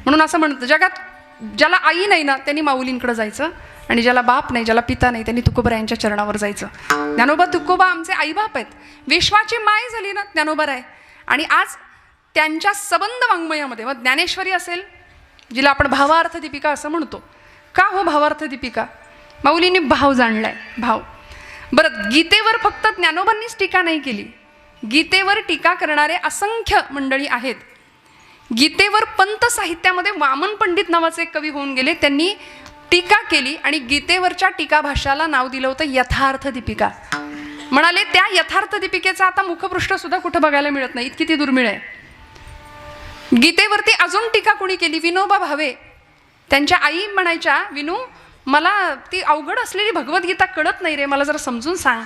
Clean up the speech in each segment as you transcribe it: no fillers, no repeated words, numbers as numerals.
म्हणून असं म्हणतं, जगात ज्याला आई नाही ना त्यांनी माऊलींकडे जायचं, आणि ज्याला बाप नाही, ज्याला पिता नाही, त्यांनी तुकोबरायांच्या चरणावर जायचं. ज्ञानोबा तुकोबा आमचे आईबाप आहेत. विश्वाची माय झाली ना ज्ञानोबा आहे. आणि आज त्यांच्या सबंध वाङ्मयामध्ये मग ज्ञानेश्वरी असेल, जिला आपण भावार्थ दीपिका असं म्हणतो. का हो भावार्थ दीपिका? माऊलींनी भाव जाणलाय, भाव. बरं, गीतेवर फक्त ज्ञानोबांनीच टीका नाही केली. गीतेवर टीका करणारे असंख्य मंडळी आहेत. गीतेवर पंत साहित्यामध्ये वामन पंडित नावाचे एक कवी होऊन गेले, त्यांनी टीका केली आणि गीतेवरच्या टीका भाष्याला नाव दिलं होतं यथार्थ दीपिका. म्हणाले त्या यथार्थ दीपिकेचा आता मुखपृष्ठ सुद्धा कुठं बघायला मिळत नाही, इतकी ती दुर्मिळ आहे. गीतेवरती अजून टीका कोणी केली? विनोबा भावे. त्यांच्या आई म्हणायच्या, विनू मला ती अवघड असलेली भगवद्गीता कळत नाही रे, मला जरा समजून सांग.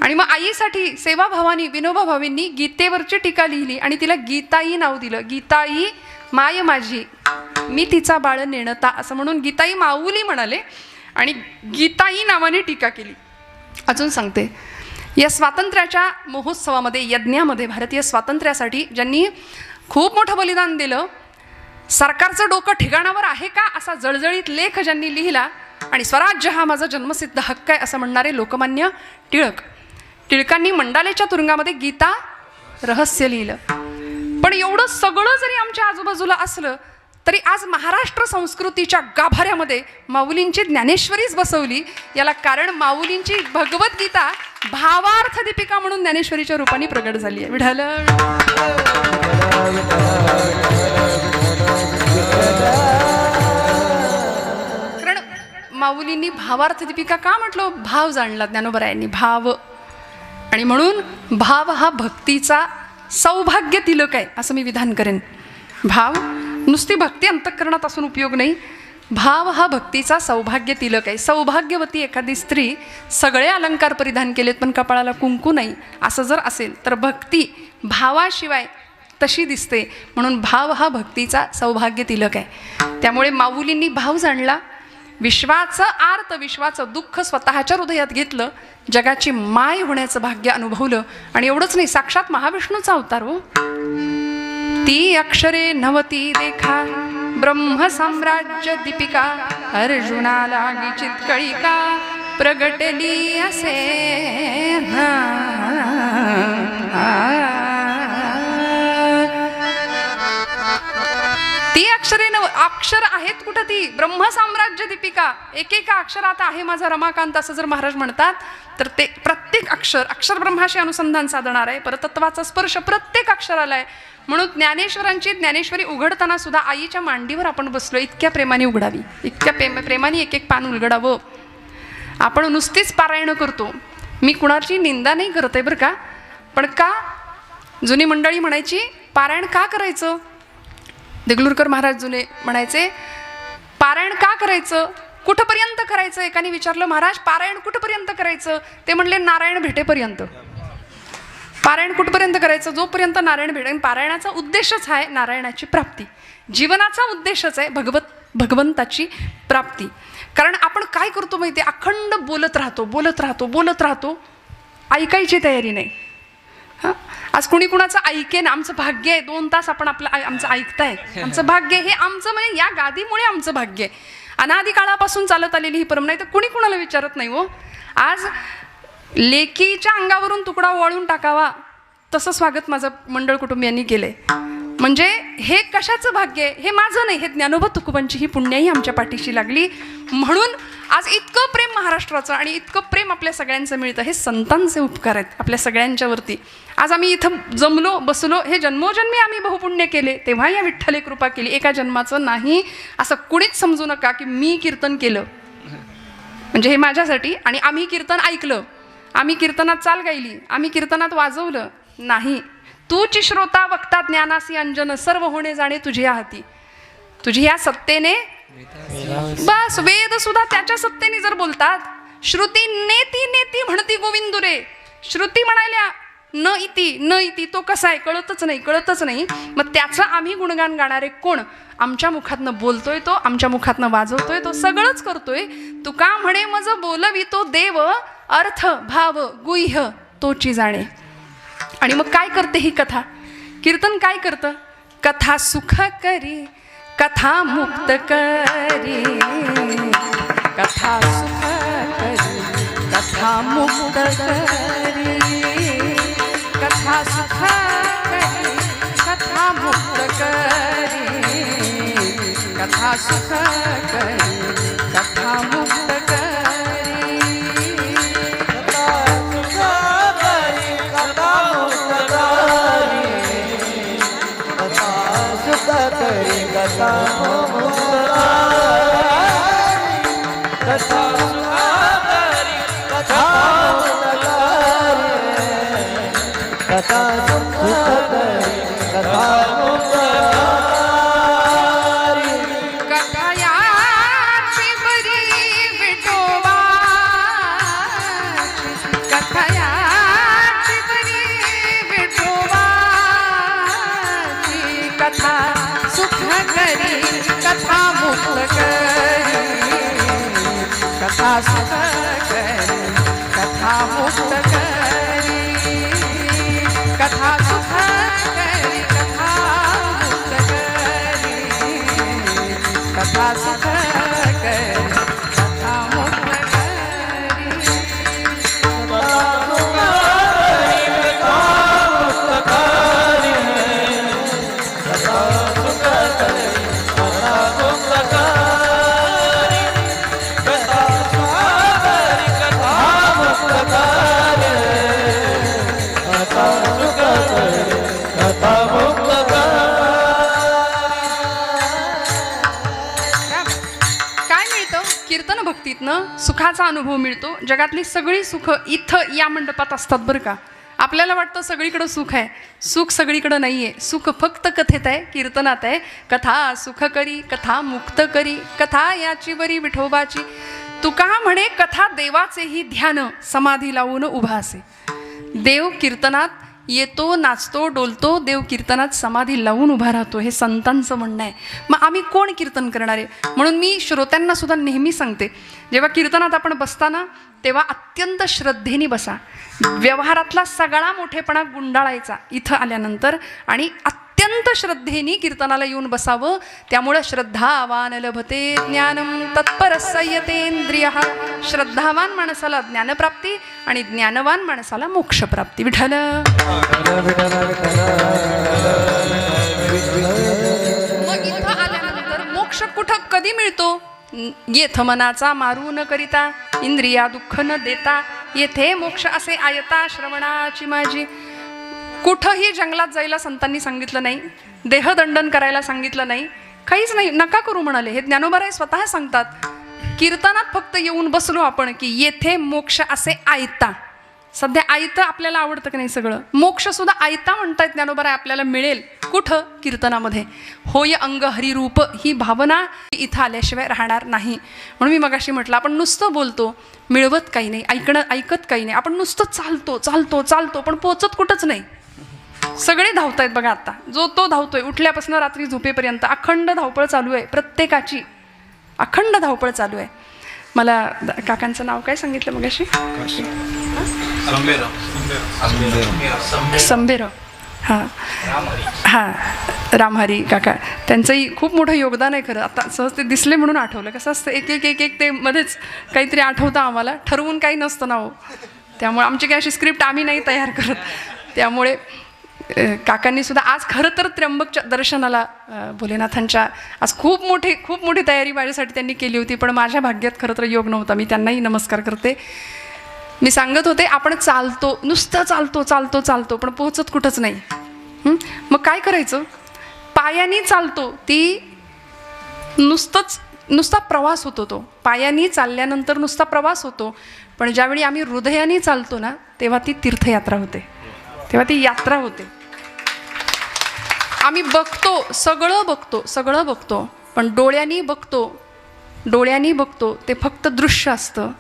आणि मग आईसाठी सेवाभावानी विनोबा भावेंनी गीतेवरची टीका लिहिली आणि तिला गीताई नाव दिलं. गीताई माय माझी, मी तिचा बाळ नेणता, असं म्हणून गीताई माऊली म्हणाले आणि गीताई नावाने टीका केली. अजून सांगते, या स्वातंत्र्याच्या महोत्सवामध्ये, यज्ञामध्ये, भारतीय स्वातंत्र्यासाठी ज्यांनी खूप मोठं बलिदान दिलं, सरकारचं डोकं ठिकाणावर आहे का असा जळजळीत लेख ज्यांनी लिहिला आणि स्वराज्य हा माझा जन्मसिद्ध हक्क आहे असं म्हणणारे लोकमान्य टिळक. टिळकांनी मंडालेच्या तुरुंगामध्ये गीता रहस्य लिहिलं. पण एवढं सगळं जरी आमच्या आजूबाजूला असलं तरी आज महाराष्ट्र संस्कृतीच्या गाभाऱ्यामध्ये माऊलींची ज्ञानेश्वरीच बसवली. याला कारण माऊलींची भगवद्गीता भावार्थ दीपिका म्हणून ज्ञानेश्वरीच्या रूपाने प्रगट झाली आहे. विठ्ठल कारण माऊलींनी भावार्थ दीपिका का म्हटलं? भाव जाणला ज्ञानोबरायांनी, भाव. आणि म्हणून भाव हा भक्तीचा सौभाग्य तिलक आहे असं मी विधान करेन. भाव नुसती भक्ती अंतःकरणात असून उपयोग नाही, भाव हा भक्तीचा सौभाग्य तिलक आहे. सौभाग्यवती एखादी स्त्री सगळे अलंकार परिधान केलेत पण कपाळाला कुंकू नाही असं जर असेल तर भक्ती भावाशिवाय तशी दिसते. म्हणून भाव हा भक्तीचा सौभाग्य तिलक आहे. त्यामुळे माऊलींनी भाव जाणला, विश्वाचं आर्त, विश्वाचं दुःख स्वतःच्या हृदयात घेतलं, जगाची माय होण्याचं भाग्य अनुभवलं. आणि एवढंच नाही, साक्षात महाविष्णूचा अवतार हो. ती अक्षरे नवती देखा ब्रह्म साम्राज्य दीपिका, अर्जुनाला चित्कळिका प्रगटली असे. ती अक्षरे अक्षर आहेत कुठं? ती ब्रह्म साम्राज्य दीपिका. एकेका अक्षरात आहे माझा रमाकांत असं जर महाराज म्हणतात तर ते प्रत्येक अक्षर अक्षर ब्रह्माशी अनुसंधान साधणार आहे. परतत्वाचा स्पर्श प्रत्येक अक्षराला आहे. म्हणून ज्ञानेश्वरांची ज्ञानेश्वरी उघडताना सुद्धा आईच्या मांडीवर आपण बसलो, इतक्या प्रेमाने उघडावी, इतक्या प्रेमाने एक एक पान उलगडावं. आपण नुसतीच पारायण करतो. मी कुणाची निंदा नाही करत आहे बरं का, पण का जुनी मंडळी म्हणायची पारायण का करायचं? देगलूरकर महाराज जुने म्हणायचे पारायण का करायचं, कुठपर्यंत करायचं? एकाने विचारलं, महाराज पारायण कुठपर्यंत करायचं? ते म्हणले नारायण भेटेपर्यंत. पारायण कुठपर्यंत करायचं? जोपर्यंत नारायण भेटेल. पारायणाचा उद्देशच आहे नारायणाची प्राप्ती, जीवनाचा उद्देशच आहे भगवंताची प्राप्ती. कारण आपण काय करतो माहिती आहे, अखंड बोलत राहतो, ऐकायची तयारी नाही. हां, आज कुणी कुणाचं ऐकेन, आमचं भाग्य आहे 2 तास आपण आमचं ऐकताय, आमचं भाग्य. हे आमचं म्हणजे या गादीमुळे आमचं भाग्य आहे. अनादी काळापासून चालत आलेली ही परंपरा. नाही तर कुणी कुणाला विचारत नाही हो. आज लेकीच्या अंगावरून तुकडा वाळून टाकावा तसं स्वागत माझं मंडळ कुटुंबियांनी केलंय. म्हणजे हे कशाचं भाग्य आहे? हे माझं नाही, हे ज्ञानोबा तुकोबांची ही पुण्याही आमच्या पाठीशी लागली. म्हणून आज इतकं प्रेम महाराष्ट्राचं आणि इतकं प्रेम आपल्या सगळ्यांचं मिळतं. हे संतांचे उपकार आहेत आपल्या सगळ्यांच्यावरती. आज आम्ही इथं जमलो बसलो, हे जन्मोजन्मी आम्ही बहुपुण्य केले, तेव्हा या विठ्ठले कृपा केली. एका जन्माचं नाही असं कुणीच समजू नका की मी कीर्तन केलं म्हणजे हे माझ्यासाठी आणि आम्ही कीर्तन ऐकलं, आम्ही कीर्तनात चाल गायली, आम्ही कीर्तनात वाजवलं नाही. तूची श्रोता वक्ता ज्ञानासी अंजन, सर्व होणे जाणे तुझ्या हाती. तुझी ह्या सत्तेने बस. वेद सुद्धा त्याच्या सत्तेने जर बोलतात. श्रुती नेती नेती म्हणती गोविंदुरे. श्रुती म्हणाल्या न इति तो कसा आहे कळतच नाही. मग त्याचं आम्ही गुणगान गाणारे कोण? आमच्या मुखातनं बोलतोय तो, आमच्या मुखातनं वाजवतोय तो, सगळंच करतोय. तुका म्हणे मज बोलवी तो देव, अर्थ भाव गुह्य तोची जाणे. आणि मग काय करते ही कथा? कीर्तन काय करतं? कथा सुख करी कथा मुक्त करी कथा सुख करी कथा मुक्त करी कथा सुख करी कथा मुक्त करी कथा सुख करी कथा मुक्त करी कथा सुख करी कथा कथा कथा सुख करी कथा कथयाची बरी विठोबाची कथयाची बरी विठोबाची कथा सुख करी कथा मुक्त करी कथा सुख करी कथा मुक्त करी कथा सुख करी कथा मुक्त करी कथा सुख करी कथा मुक्त काय मिळतं कीर्तन भक्तीतनं सुखाचा अनुभव मिळतो. जगातली सगळी सुख इथं या मंडपात असतात बरं का. आपल्याला वाटतं सगळीकडं सुख आहे. सुख सगळीकडं नाही आहे. सुख फक्त कथेत आहे, कीर्तनात आहे. कथा सुख करी कथा मुक्त करी कथा याची बरी विठोबाची. तुका म्हणे कथा देवाचेही ध्यान समाधी लावून उभा असे. देव कीर्तनात येतो, नाचतो, डोलतो. देव कीर्तनात समाधी लावून उभा राहतो. हे संतांचं म्हणणं आहे. मग आम्ही कोण कीर्तन करणार आहे? म्हणून मी श्रोत्यांना सुद्धा नेहमी सांगते, जेव्हा कीर्तनात आपण बसताना तेव्हा अत्यंत श्रद्धेने बसा. व्यवहारातला सगळा मोठेपणा गुंडाळायचा इथं आल्यानंतर आणि अत्यंत श्रद्धेने कीर्तनाला येऊन बसावं. त्यामुळं श्रद्धावान लभते ज्ञानम तत्पर संयतेंद्रिय. श्रद्धावान माणसाला ज्ञानप्राप्ती आणि ज्ञानवान माणसाला मोक्षप्राप्ती. विठ्ठल मग इथं आल्यानंतर मोक्ष कुठं कधी मिळतो? येथ मनाचा मारू न करिता इंद्रिया दुःख न देता येथे मोक्ष असे आयता श्रवणाची माझी. कुठंही जंगलात जायला संतांनी सांगितलं नाही, देहदंडन करायला सांगितलं नाही, काहीच नाही. नका करू म्हणाले. हे ज्ञानोबाराय स्वतः सांगतात. कीर्तनात फक्त येऊन बसलो आपण की येथे मोक्ष असे आयता. सध्या आयतं आपल्याला आवडतं की नाही सगळं. मोक्ष सुद्धा आयता म्हणतायत ज्ञानोबाराय आपल्याला मिळेल. कुठं? कीर्तनामध्ये. होय अंग हरिरूप ही भावना इथं आल्याशिवाय राहणार नाही. म्हणून मी मगाशी म्हटलं, आपण नुसतं बोलतो, मिळवत काही नाही, ऐकत काही नाही. आपण नुसतं चालतो चालतो चालतो पण पोचत कुठंच नाही. सगळे धावतायत बघा. आता जो तो धावतोय, उठल्यापासून रात्री झोपेपर्यंत अखंड धावपळ चालू आहे. प्रत्येकाची अखंड धावपळ चालू आहे. मला काकांचं नाव काय सांगितलं मगाशी? संभेराव. हां हां, रामहरी काका. त्यांचंही खूप मोठं योगदान आहे खरं. आता सहज ते दिसले म्हणून आठवलं. कसं असतं एक एक एक एक ते मध्येच काहीतरी आठवतं आम्हाला. ठरवून काही नसतं ना हो. त्यामुळे आमची काही अशी स्क्रिप्ट आम्ही नाही तयार करत. त्यामुळे काकांनी सुद्धा आज खरं तर त्र्यंबकच्या दर्शनाला भोलेनाथांच्या आज खूप मोठी तयारी माझ्यासाठी त्यांनी केली होती. पण माझ्या भाग्यात खरं तर योग नव्हता. मी त्यांनाही नमस्कार करते. मी सांगत होते, आपण चालतो, नुसतं चालतो चालतो चालतो पण पोहोचत कुठंच नाही. मग काय करायचं? पायानी चालतो, ती नुसता प्रवास होतो. तो पायानी चालल्यानंतर नुसता प्रवास होतो. पण ज्यावेळी आम्ही हृदयाने चालतो ना, तेव्हा ती तीर्थयात्रा होते. तेव्हा ती यात्रा होते. आम्ही बघतो, सगळं बघतो पण डोळ्यांनी बघतो ते फक्त दृश्य असतं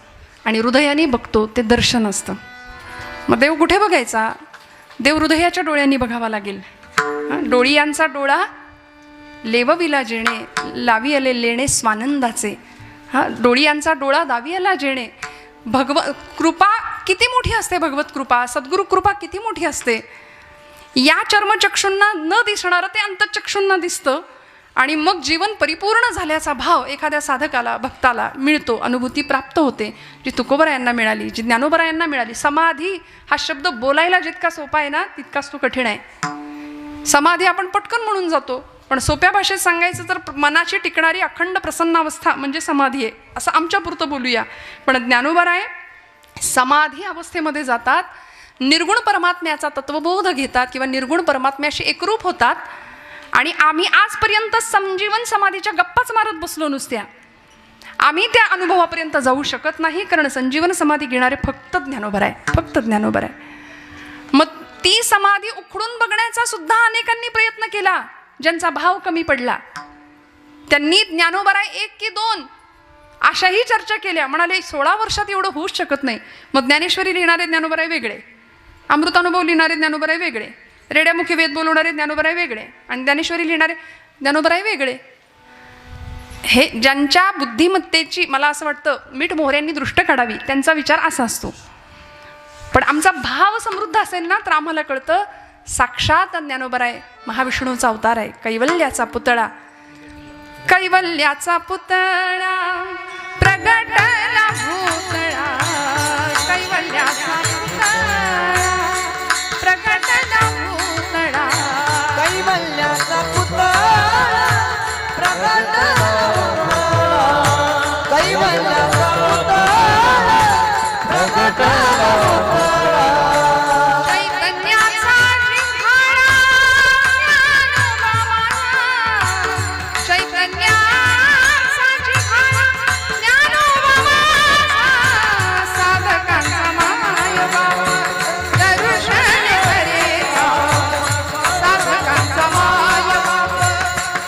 आणि हृदयाने बघतो ते दर्शन असतं. मग देव कुठे बघायचा? देव हृदयाच्या डोळ्यांनी बघावा लागेल. डोळियांचा डोळा लेवविला जेणे, लावी आले लेणे स्वानंदाचे. डोळियांचा डोळा दावी आला जेणे. कृपा किती मोठी असते, भगवत कृपा, सद्गुरु कृपा किती मोठी असते. या चर्मचक्षूंना न दिसणारं ते अंतचक्षूंना दिसतं आणि मग जीवन परिपूर्ण झाल्याचा भाव एखाद्या साधकाला भक्ताला मिळतो, अनुभूती प्राप्त होते, जी तुकोबरायांना मिळाली, जी ज्ञानोबरायांना मिळाली. समाधी हा शब्द बोलायला जितका सोपा आहे ना तितकाच तो कठीण आहे. समाधी आपण पटकन म्हणून जातो, पण सोप्या भाषेत सांगायचं तर मनाची टिकणारी अखंड प्रसन्नावस्था म्हणजे समाधी आहे, असं आमच्या पुरतं बोलूया. पण ज्ञानोबराय समाधी अवस्थेमध्ये जातात, निर्गुण परमात्म्याचा तत्वबोध घेतात किंवा निर्गुण परमात्म्याशी एकरूप होतात. आणि आम्ही आजपर्यंत संजीवन समाधीच्या गप्पाच मारत बसलो नुसत्या. आम्ही त्या अनुभवापर्यंत जाऊ शकत नाही, कारण संजीवन समाधी घेणारे फक्त ज्ञानोबराय, फक्त ज्ञानोबराय. मग ती समाधी उखडून बघण्याचा सुद्धा अनेकांनी प्रयत्न केला. ज्यांचा भाव कमी पडला त्यांनी ज्ञानोबराय 1 की 2 अशाही चर्चा केल्या. म्हणाले 16 वर्षात एवढं होऊच शकत नाही. मग ज्ञानेश्वरी लिहिणारे ज्ञानोबराय वेगळे, अमृतानुभव लिहिणारे ज्ञानोबराय वेगळे, रेड्यामुखी वेद बोलवणारे ज्ञानोबराय वेगळे आणि ज्ञानेश्वरी लिहिणारे ज्ञानोबराय वेगळे. हे ज्यांच्या बुद्धिमत्तेची मला असं वाटतं मीठ मोहऱ्यांनी दृष्ट काढावी, त्यांचा विचार असा असतो. पण आमचा भाव समृद्ध असेल ना तर आम्हाला कळतं साक्षात ज्ञानोबराय महाविष्णूचा अवतार आहे, कैवल्याचा पुतळा. कैवल्याचा पुतळा प्रगटला भूतळा, कैवल्याचा पुतळा प्रगटला भूतळा, कैवल्याचा पुतळा प्रगटला भूतळा, कैवल्याचा पुतळा प्रगटला भूतळा. चैतन्याचा जिव्हाळा ज्ञानोबा माझा, चैतन्याचा जिव्हाळा ज्ञानोबा माझा, साधकांचा माय बाबा दर्शन करेचा, साधकांचा माय बाबा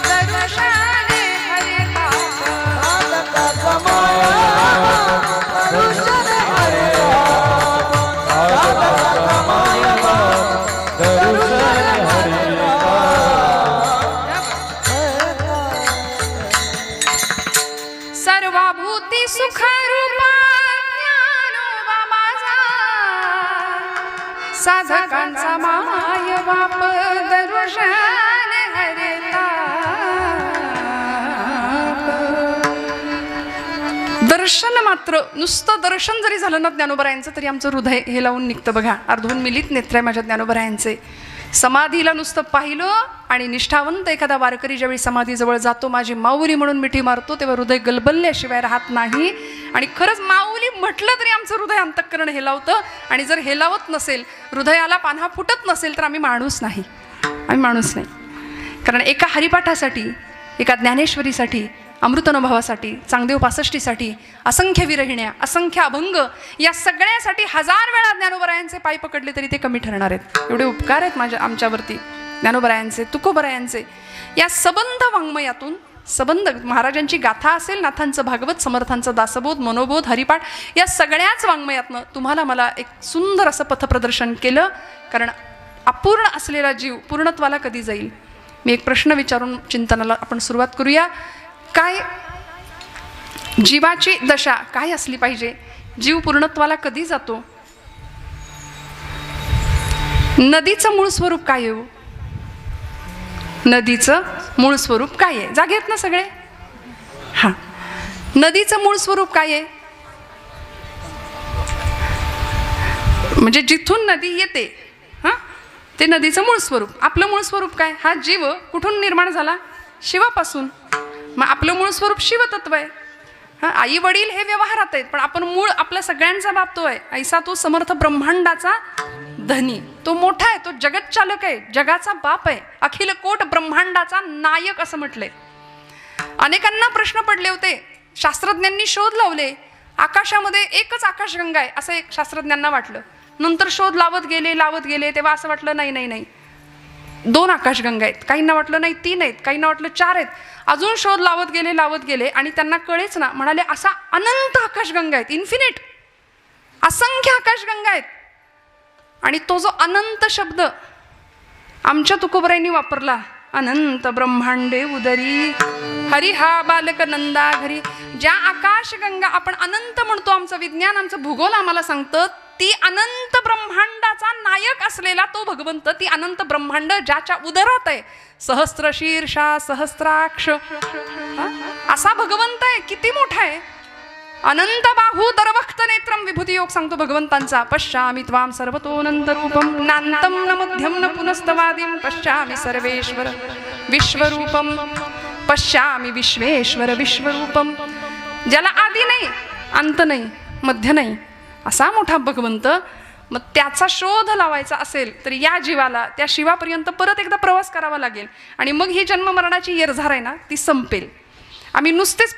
दर्शन करेचा, साधकाचा माया दर्शन हरेचा, साधकाचा माया दर्शन हरेचा. सर्वभूती सुखरूपा ज्ञानोबा माझा, साधकांचा माय बाप दर्शन हरेता. दर्शन मात्र, नुसतं दर्शन जरी झालं ना ज्ञानोबरायांचं तरी आमचं हृदय हे लावून निघतं. बघा, अर्धून मिलित नेत्र आहे माझ्या ज्ञानोबरायांचे. समाधीला नुसतं पाहिलं आणि निष्ठावंत एखादा वारकरी ज्यावेळी समाधीजवळ जातो, माझी माऊली म्हणून मिठी मारतो, तेव्हा हृदय गलबलल्याशिवाय राहत नाही. आणि खरंच माऊली म्हटलं तरी आमचं हृदय अंतःकरण हेलावतं. आणि जर हेलावत नसेल, हृदयाला पान्हा फुटत नसेल तर आम्ही माणूस नाही, आम्ही माणूस नाही. कारण एका हरिपाठासाठी, एका ज्ञानेश्वरीसाठी, अमृतानुभवासाठी, चांगदेव 65साठी, असंख्य विरहिण्या, असंख्य अभंग, या सगळ्यासाठी 1000 वेळा ज्ञानोबरायांचे पाय पकडले तरी ते कमी ठरणार आहेत. एवढे उपकार आहेत आमच्यावरती ज्ञानोबरायांचे, तुकोबरायांचे. या सबंध वाङ्मयातून, सबंध महाराजांची गाथा असेल, नाथांचं भागवत, समर्थांचं दासबोध, मनोबोध, हरिपाठ, या सगळ्याच वाङ्मयातनं तुम्हाला मला एक सुंदर असं पथप्रदर्शन केलं. कारण अपूर्ण असलेला जीव पूर्णत्वाला कधी जाईल? मी एक प्रश्न विचारून चिंतनाला आपण सुरुवात करूया. काय जीवाची दशा काय असली पाहिजे? जीव पूर्णत्वाला कधी जातो? नदीचं मूळ स्वरूप काय आहे? नदीचं मूळ स्वरूप काय आहे? जागे आहेत ना सगळे? हा, नदीचं मूळ स्वरूप काय आहे? म्हणजे जिथून नदी येते, हा, ते नदीचं मूळ स्वरूप. आपलं मूळ स्वरूप काय? हा जीव कुठून निर्माण झाला? शिवापासून. मग आपलं मूळ स्वरूप शिवतत्व आहे. हां, आई वडील हे व्यवहारात आहेत, पण आपण मूळ आपला सगळ्यांचा बाप तो आहे. ऐसा तो समर्थ ब्रह्मांडाचा धनी, तो मोठा आहे, तो जगत चालक आहे, जगाचा बाप आहे, अखिल कोट ब्रह्मांडाचा नायक असं म्हटलंय. अनेकांना प्रश्न पडले होते, शास्त्रज्ञांनी शोध लावले, आकाशामध्ये एकच आकाशगंगा आहे असं एक शास्त्रज्ञांना वाटलं. नंतर शोध लावत गेले तेव्हा असं वाटलं नाही 2 आकाशगंगा आहेत. काहींना वाटलं नाही 3 आहेत, काहींना वाटलं 4 आहेत. अजून शोध लावत गेले आणि त्यांना कळेच ना. म्हणाले असा अनंत आकाशगंगा आहेत, इन्फिनिट, असंख्य आकाशगंगा आहेत. आणि तो जो अनंत शब्द आमच्या तुकोबरायांनी वापरला, अनंत ब्रह्मांडे उदरी हरी हा बालक नंदा घरी. ज्या आकाशगंगा आपण अनंत म्हणतो, आमचं विज्ञान, आमचं भूगोल आम्हाला सांगतं, ती अनंत ब्रह्मांडाचा नायक असलेला तो भगवंत, ती अनंत ब्रह्मांड ज्याच्या उदरात आहे, सहस्त्र शीर्षा सहस्राक्ष, असा भगवंत आहे. किती मोठा आहे. अनंत बाहू दरवक्त नेत्रम, विभूती योग सांगतो भगवंतांचा. पश्यामि त्वाम सर्वतोऽनंत रूपम नान्तं न मध्यम न पुनस्तवादिं पश्यामि सर्वेश्वर विश्वरूपम, पश्यामि विश्वेश्वर विश्वरूपम. ज्याला आदी नाही, अंत नाही, मध्य नाही, असा मोठा भगवंत. मग त्याचा शोध लावायचा असेल तर या जीवाला त्या शिवापर्यंत परत एकदा प्रवास करावा लागेल. आणि मग ही जन्ममरणाची येरझार आहे ना, ती संपेल. आम्ही नुसतेच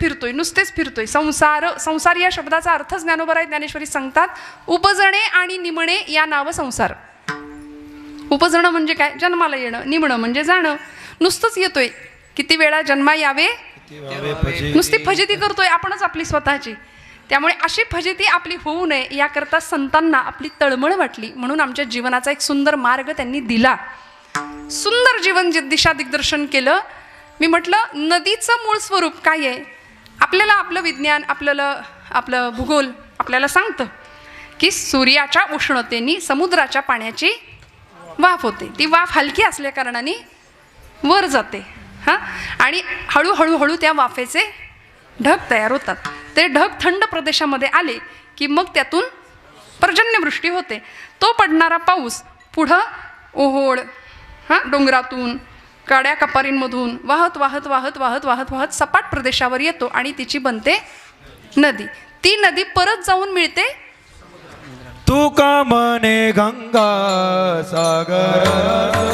फिरतोय. संसार या शब्दाचा अर्थ ज्ञानोबराय ज्ञानेश्वरी सांगतात, उपजणे आणि निमणे या नाव संसार. उपजणं म्हणजे काय? जन्माला येणं. निमणं म्हणजे जाणं. नुसतंच येतोय. किती वेळा जन्मा यावे, नुसती फजिती करतोय आपणच आपली स्वतःची. त्यामुळे अशी फजिती आपली होऊ नये याकरता संतांना आपली तळमळ वाटली, म्हणून आमच्या जीवनाचा एक सुंदर मार्ग त्यांनी दिला. सुंदर जीवन दिशा दिग्दर्शन केलं. मी म्हटलं नदीचं मूळ स्वरूप काय आहे? आपल्याला आपलं विज्ञान, आपलं भूगोल आपल्याला सांगतं की सूर्याच्या उष्णतेने समुद्राच्या पाण्याची वाफ होते. ती वाफ हलकी असल्या कारणाने वर जाते. आणि हळूहळू त्या वाफेचे ढग तयार होतात. ते ढग थंड प्रदेशामध्ये आले की मग त्यातून पर्जन्यवृष्टी होते. तो पडणारा पाऊस पुढं ओहोळ डोंगरातून काड्या कपारींमधून वाहत सपाट प्रदेशावर येतो आणि तिची बनते नदी. ती नदी परत जाऊन मिळते तू का म्हणे गंगा सागर,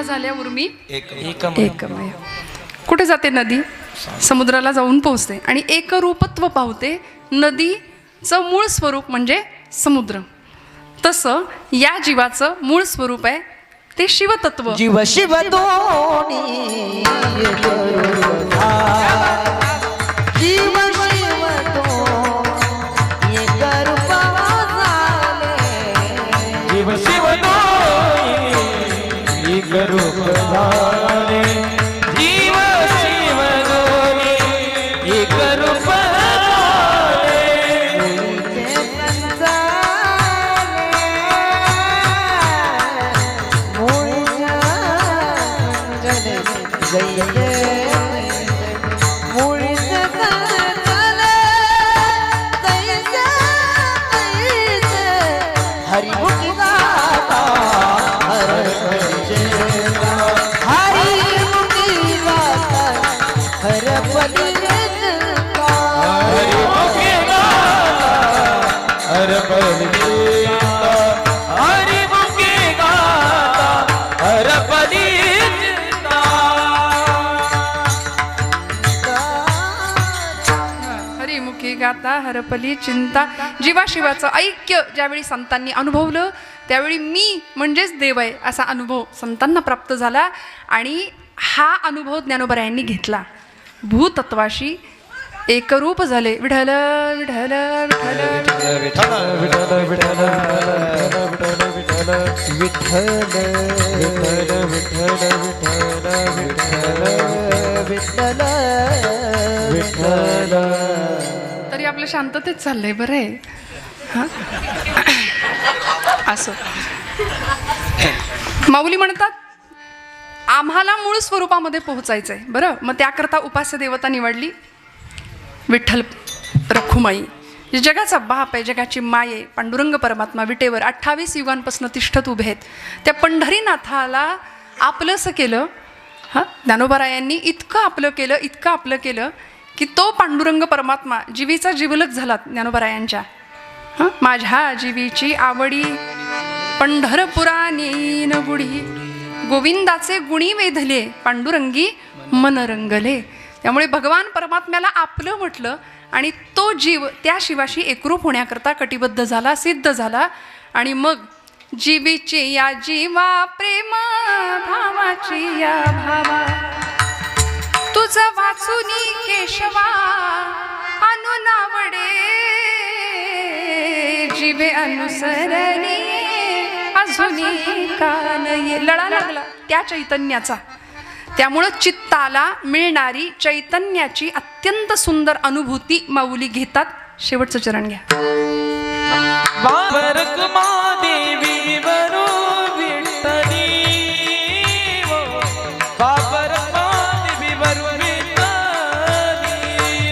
झाल्या उर्मी एकमय. कुठे जाते नदी? समुद्राला जाऊन पोहोचते आणि एकरूपत्व पावते. नदीचं मूळ स्वरूप म्हणजे समुद्र. तसं या जीवाचं मूळ स्वरूप आहे ते शिवतत्व. जीव शिव दोनी जीव शिव दोनी एक रूप झाले. जीव शिव दोनी एक रूप झाले. जीव शिव दोनी एक रूप झाले. गाता हरपली चिंता. जीवाशिवाचं ऐक्य ज्यावेळी संतांनी अनुभवलं त्यावेळी मी म्हणजेच देव आहे असा अनुभव संतांना प्राप्त झाला. आणि हा अनुभव ज्ञानोबरायांनी घेतला. भूतत्वाशी एकरूप झाले. विठ्ठल विठ्ठल तरी आपलं शांततेत चाललंय. बरं आहे असं. माऊली म्हणतात आम्हाला मूळ स्वरूपामध्ये पोहोचायचंय. बरं, मग त्याकरता उपास्य देवता निवडली विठ्ठल रखुमाई. जे जगाचा बाप आहे, जगाची माय आहे, पांडुरंग परमात्मा विटेवर 28 युगांपासून तिष्ठत उभे आहेत. त्या पंढरीनाथाला आपलंसं केलं. हां, ज्ञानोबारायांनी इतकं आपलं केलं की तो पांडुरंग परमात्मा जीवीचा जिवलग झाला ज्ञानोबारायांच्या. हां, माझ्या जीवीची आवडी पंढरपुरानी न गुढी, गोविंदाचे गुणी वेधले पांडुरंगी मन रंगले. त्यामुळे भगवान परमात्म्याला आपलं म्हटलं आणि तो जीव त्या शिवाशी एकरूप होण्याकरता कटिबद्ध झाला, सिद्ध झाला. आणि मग जीवीची या जीवा प्रेम भावाची या भावा, तुझं वाचुनी केशवा अनुनावडे, जीवे अनुसरणी अजूनी कान ये. लळा लागला त्या चैतन्याचा. त्यामुळं चित्ताला मिळणारी चैतन्याची अत्यंत सुंदर अनुभूती माऊली घेतात. शेवटचं चरण घ्या. देवी वरू विठ्ठली, देवी वरू विठ्ठली,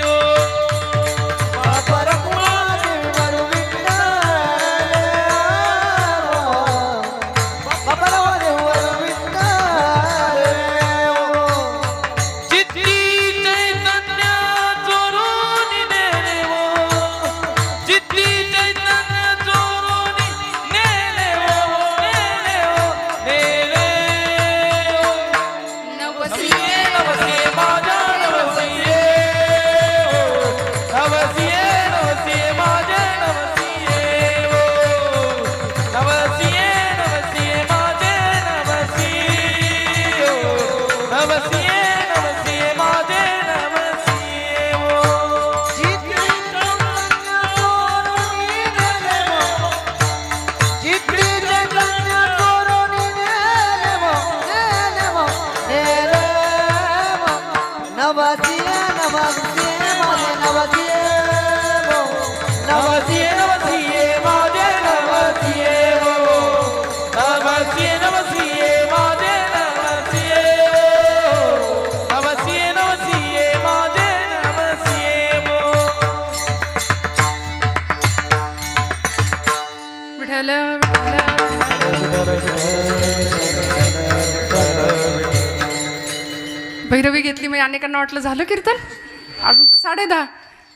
भैरवी घेतली. म्हणजे अनेकांना वाटलं झालं कीर्तन, अजून तर 10:30.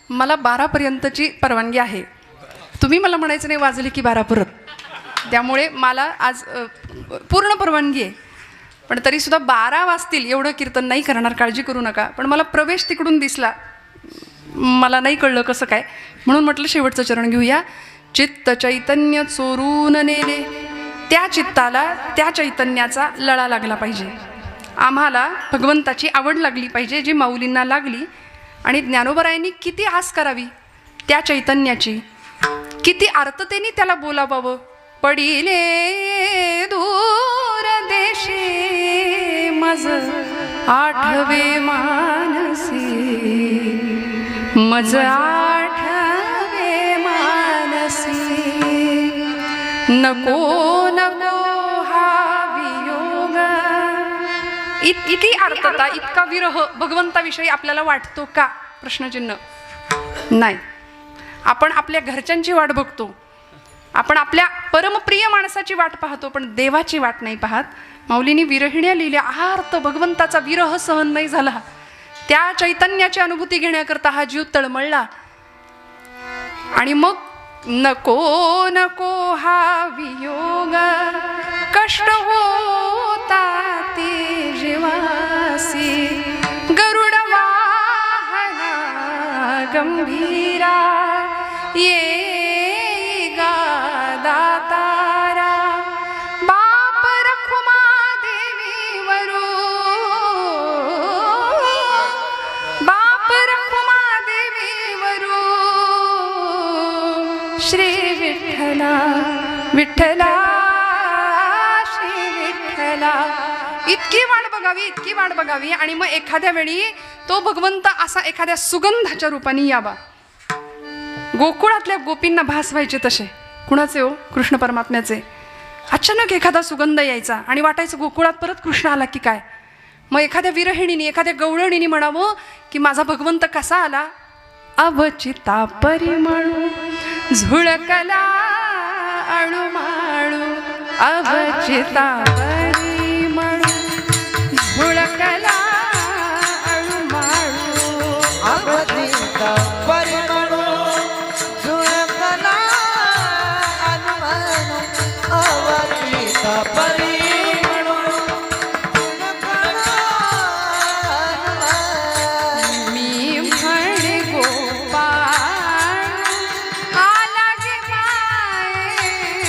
मला 12पर्यंतची परवानगी आहे. तुम्ही मला म्हणायचं नाही वाजली की 12 परत. त्यामुळे मला आज पूर्ण परवानगी आहे. पण तरीसुद्धा 12 वाजतील एवढं कीर्तन नाही करणार, काळजी करू नका. पण मला प्रवेश तिकडून दिसला, मला नाही कळलं कसं काय, म्हणून म्हटलं शेवटचं चरण घेऊया. चित्त चैतन्य चोरून नेले, त्या चित्ताला त्या चैतन्याचा लळा लागला पाहिजे. आम्हाला भगवंताची आवड लागली पाहिजे, जी माऊलींना लागली. आणि ज्ञानोबरायांनी किती आस करावी त्या चैतन्याची, किती आर्ततेने त्याला बोलावावं. पडिले दूर देशी मज आठवे मानसी, मज आठवे मानसी, नको नको हा वियोग. इतकी आर्तता, इतका विरह भगवंताविषयी आपल्याला वाटतो का? प्रश्नचिन्ह. नाही. आपण आपल्या घरच्यांची वाट बघतो, आपण आपल्या परमप्रिय माणसाची वाट पाहतो, पण देवाची वाट नाही पाहत. माऊलींनी विरहिण्या लिहिल्या. आर्त भगवंताचा विरह सहन नाही झाला, त्या चैतन्याची अनुभूती घेण्याकरता हा जीव तळमळला. आणि मग नको नको हा वियोग, कष्ट होता ते जीवासी, गरुड वाहना गंभीरा, ये गा दातारा, बाप रखुमा देवी वरू, बाप रखुमा देवी वरू, श्री विठ्ठला विठ्ठला श्री विठ्ठला. इतकी वाट बघावी, इतकी वाट बघावी. आणि मग एखाद्या वेळी तो भगवंत असा एखाद्या सुगंधाच्या रूपाने यावा. गोकुळातल्या गोपींना भास व्हायचे तसे. कुणाचे हो? कृष्ण परमात्म्याचे. अचानक एखादा सुगंध यायचा आणि वाटायचं गोकुळात परत कृष्ण आला की काय. मग एखाद्या विरहिणीने, एखाद्या गवळणीने म्हणावं की माझा भगवंत कसा आला. अवचिता परिमळू झुळकला अणुमाळू अवचिता परिमळू झुळकला अणुमाळू अवचिता परिमळू झुळकला अणुमाळू अवचिता परिमळू मी म्हणे गोपाळ आला गे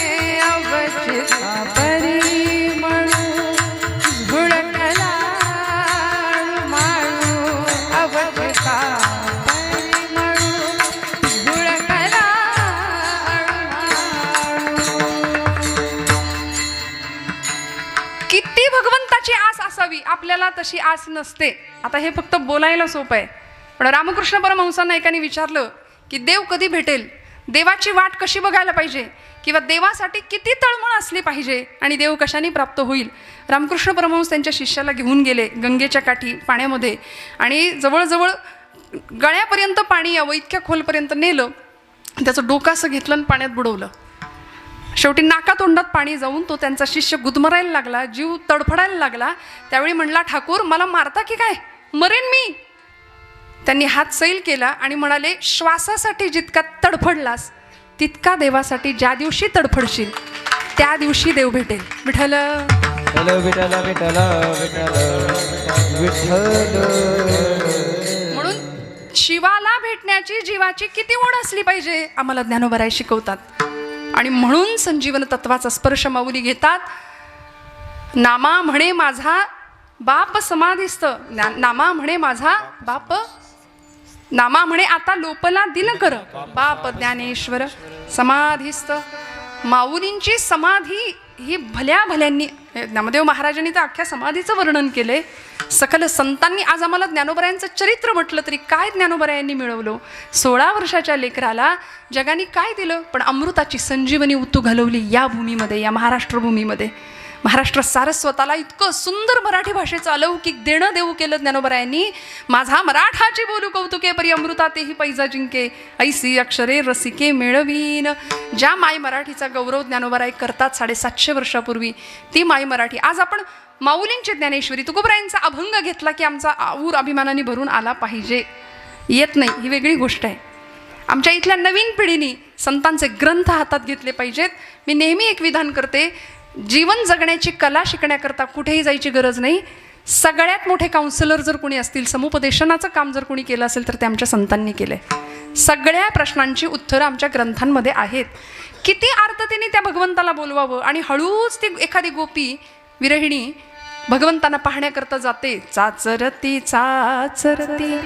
माये अवचिता परिमळू झुळकला अणुमाळू अवचिता परिमळू झुळकला अणुमाळू. किती भगवंताची आस असावी, आपल्याला तशी आस नसते. आता हे फक्त बोलायला सोपं आहे, पण रामकृष्ण परमहंसांना एकाने विचारलं की देव कधी भेटेल, देवाची वाट कशी बघायला पाहिजे, किंवा देवासाठी किती तळमळ असली पाहिजे आणि देव कशाने प्राप्त होईल. रामकृष्ण परमहंस त्यांच्या शिष्याला घेऊन गेले गंगेच्या काठी पाण्यामध्ये आणि जवळजवळ गळ्यापर्यंत पाणी यावं इतक्या खोलपर्यंत नेलं. त्याचं डोकं असं घेतलं आणि पाण्यात बुडवलं. शेवटी नाकातोंडात पाणी जाऊन तो त्यांचा शिष्य गुदमरायला लागला, जीव तडफडायला लागला. त्यावेळी म्हणला, ठाकूर मला मारता की काय, मरेन मी. त्यांनी हात सैल केला आणि म्हणाले, श्वासासाठी जितका तडफडलास तितका देवासाठी ज्या दिवशी तडफडशील त्या दिवशी देव भेटेल. विठ्ठल विठ्ठल विठ्ठल विठ्ठल विठ्ठल. म्हणून शिवाला भेटण्याची जीवाची किती ओढ असली पाहिजे आम्हाला ज्ञानोबराय शिकवतात. आणि म्हणून संजीवन तत्वाचा स्पर्श माऊली घेतात. नामा म्हणे माझा बाप समाधीस्थ, नामा म्हणे माझा बाप, नामा म्हणे आता लोपला दिनकर, बाप ज्ञानेश्वर समाधीस्थ. माऊलींची समाधी ही भल्या भल्यांनी, नामदेव महाराजांनी तर अख्ख्या समाधीचं वर्णन केलंय. सकल संतांनी आज आम्हाला ज्ञानोबरायांचं चरित्र म्हटलं तरी काय ज्ञानोबरायांनी मिळवलं. 16 वर्षाच्या लेकराला जगाने काय दिलं, पण अमृताची संजीवनी उतू घालवली या भूमीमध्ये, या महाराष्ट्र भूमीमध्ये. महाराष्ट्र सारस्वताला इतकं सुंदर मराठी भाषेचं अलौकिक देणं देऊ केलं ज्ञानोबरायांनी. माझा मराठाची बोलू कौतुके परी अमृता तेही पैजा जिंके, ऐसी अक्षरे रसिके मेळवीन. ज्या माय मराठीचा गौरव ज्ञानोबराय करतात 750 वर्षापूर्वी, ती माय मराठी. आज आपण माऊलींची ज्ञानेश्वरी तुकोबरायांचा अभंग घेतला की आमचा आऊर अभिमानाने भरून आला पाहिजे. येत नाही ही वेगळी गोष्ट आहे. आमच्या इथल्या नवीन पिढीने संतांचे ग्रंथ हातात घेतले पाहिजेत. मी नेहमी एक विधान करते, जीवन जगण्याची कला शिकण्याकरता कुठेही जायची गरज नाही. सगळ्यात मोठे काउन्सिलर जर कोणी असतील, समुपदेशनाचं काम जर कोणी केलं असेल तर ते आमच्या संतांनी केलंय. सगळ्या प्रश्नांची उत्तरं आमच्या ग्रंथांमध्ये आहेत. किती आर्ततेने त्या भगवंताला बोलवावं. आणि हळूच ती एखादी गोपी विरहिणी भगवंतांना पाहण्याकरता जाते. चाचरती चाचरती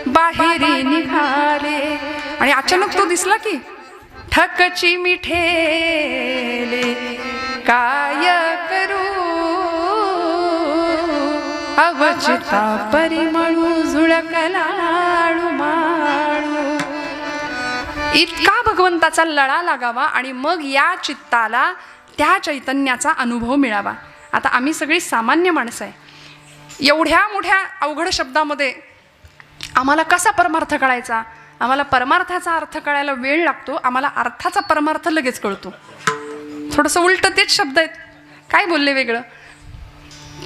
बाहेर निघाले आणि अचानक तो दिसला की ठकची मिठेले, काय करू अवचिता परिमळू झुळकला अणुमाळू. इतका भगवंताचा लळा लागावा आणि मग या चित्ताला त्या चैतन्याचा अनुभव मिळावा. आता आम्ही सगळी सामान्य माणसं आहे. एवढ्या मोठ्या अवघड शब्दामध्ये आम्हाला कसा परमार्थ कळायचा. आम्हाला परमार्थाचा अर्थ कळायला वेळ लागतो, आम्हाला अर्थाचा परमार्थ लगेच कळतो. थोडंसं उलटं तेच शब्द आहेत, काय बोलले वेगळं.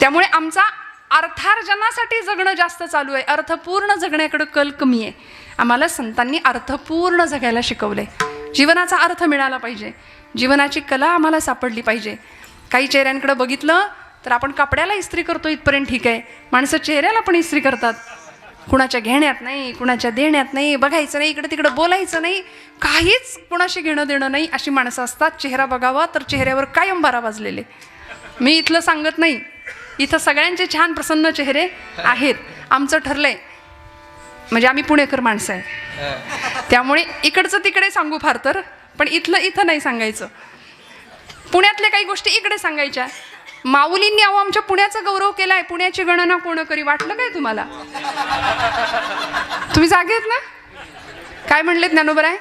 त्यामुळे आमचा अर्थार्जनासाठी जगणं जास्त चालू आहे, अर्थपूर्ण जगण्याकडे कल कमी आहे. आम्हाला संतांनी अर्थपूर्ण जगायला शिकवलंय. जीवनाचा अर्थ मिळाला पाहिजे, जीवनाची कला आम्हाला सापडली पाहिजे. काही चेहऱ्यांकडे बघितलं तर आपण कपड्याला इस्त्री करतो इथपर्यंत ठीक आहे, माणसं चेहऱ्याला पण इस्त्री करतात. कुणाच्या घेण्यात नाही, कुणाच्या देण्यात नाही, बघायचं नाही, इकडे तिकडे बोलायचं नाही, काहीच कुणाशी घेणं देणं नाही अशी माणसं असतात. चेहरा बघावा तर चेहऱ्यावर कायम बारा वाजलेले. मी इथलं सांगत नाही, इथं सगळ्यांचे छान प्रसन्न चेहरे आहेत. आमचं ठरलंय, म्हणजे आम्ही पुणेकर माणसं आहे, त्यामुळे इकडचं तिकडे सांगू फार तर, पण इथलं इथं नाही सांगायचं. पुण्यातल्या काही गोष्टी इकडे सांगायच्या. माऊलींनी अहो आमच्या पुण्याचा गौरव केलाय, पुण्याची गणना कोण करी. वाटलं काय तुम्हाला? तुम्ही जागे आहेत ना? काय म्हणले ज्ञानोबराय?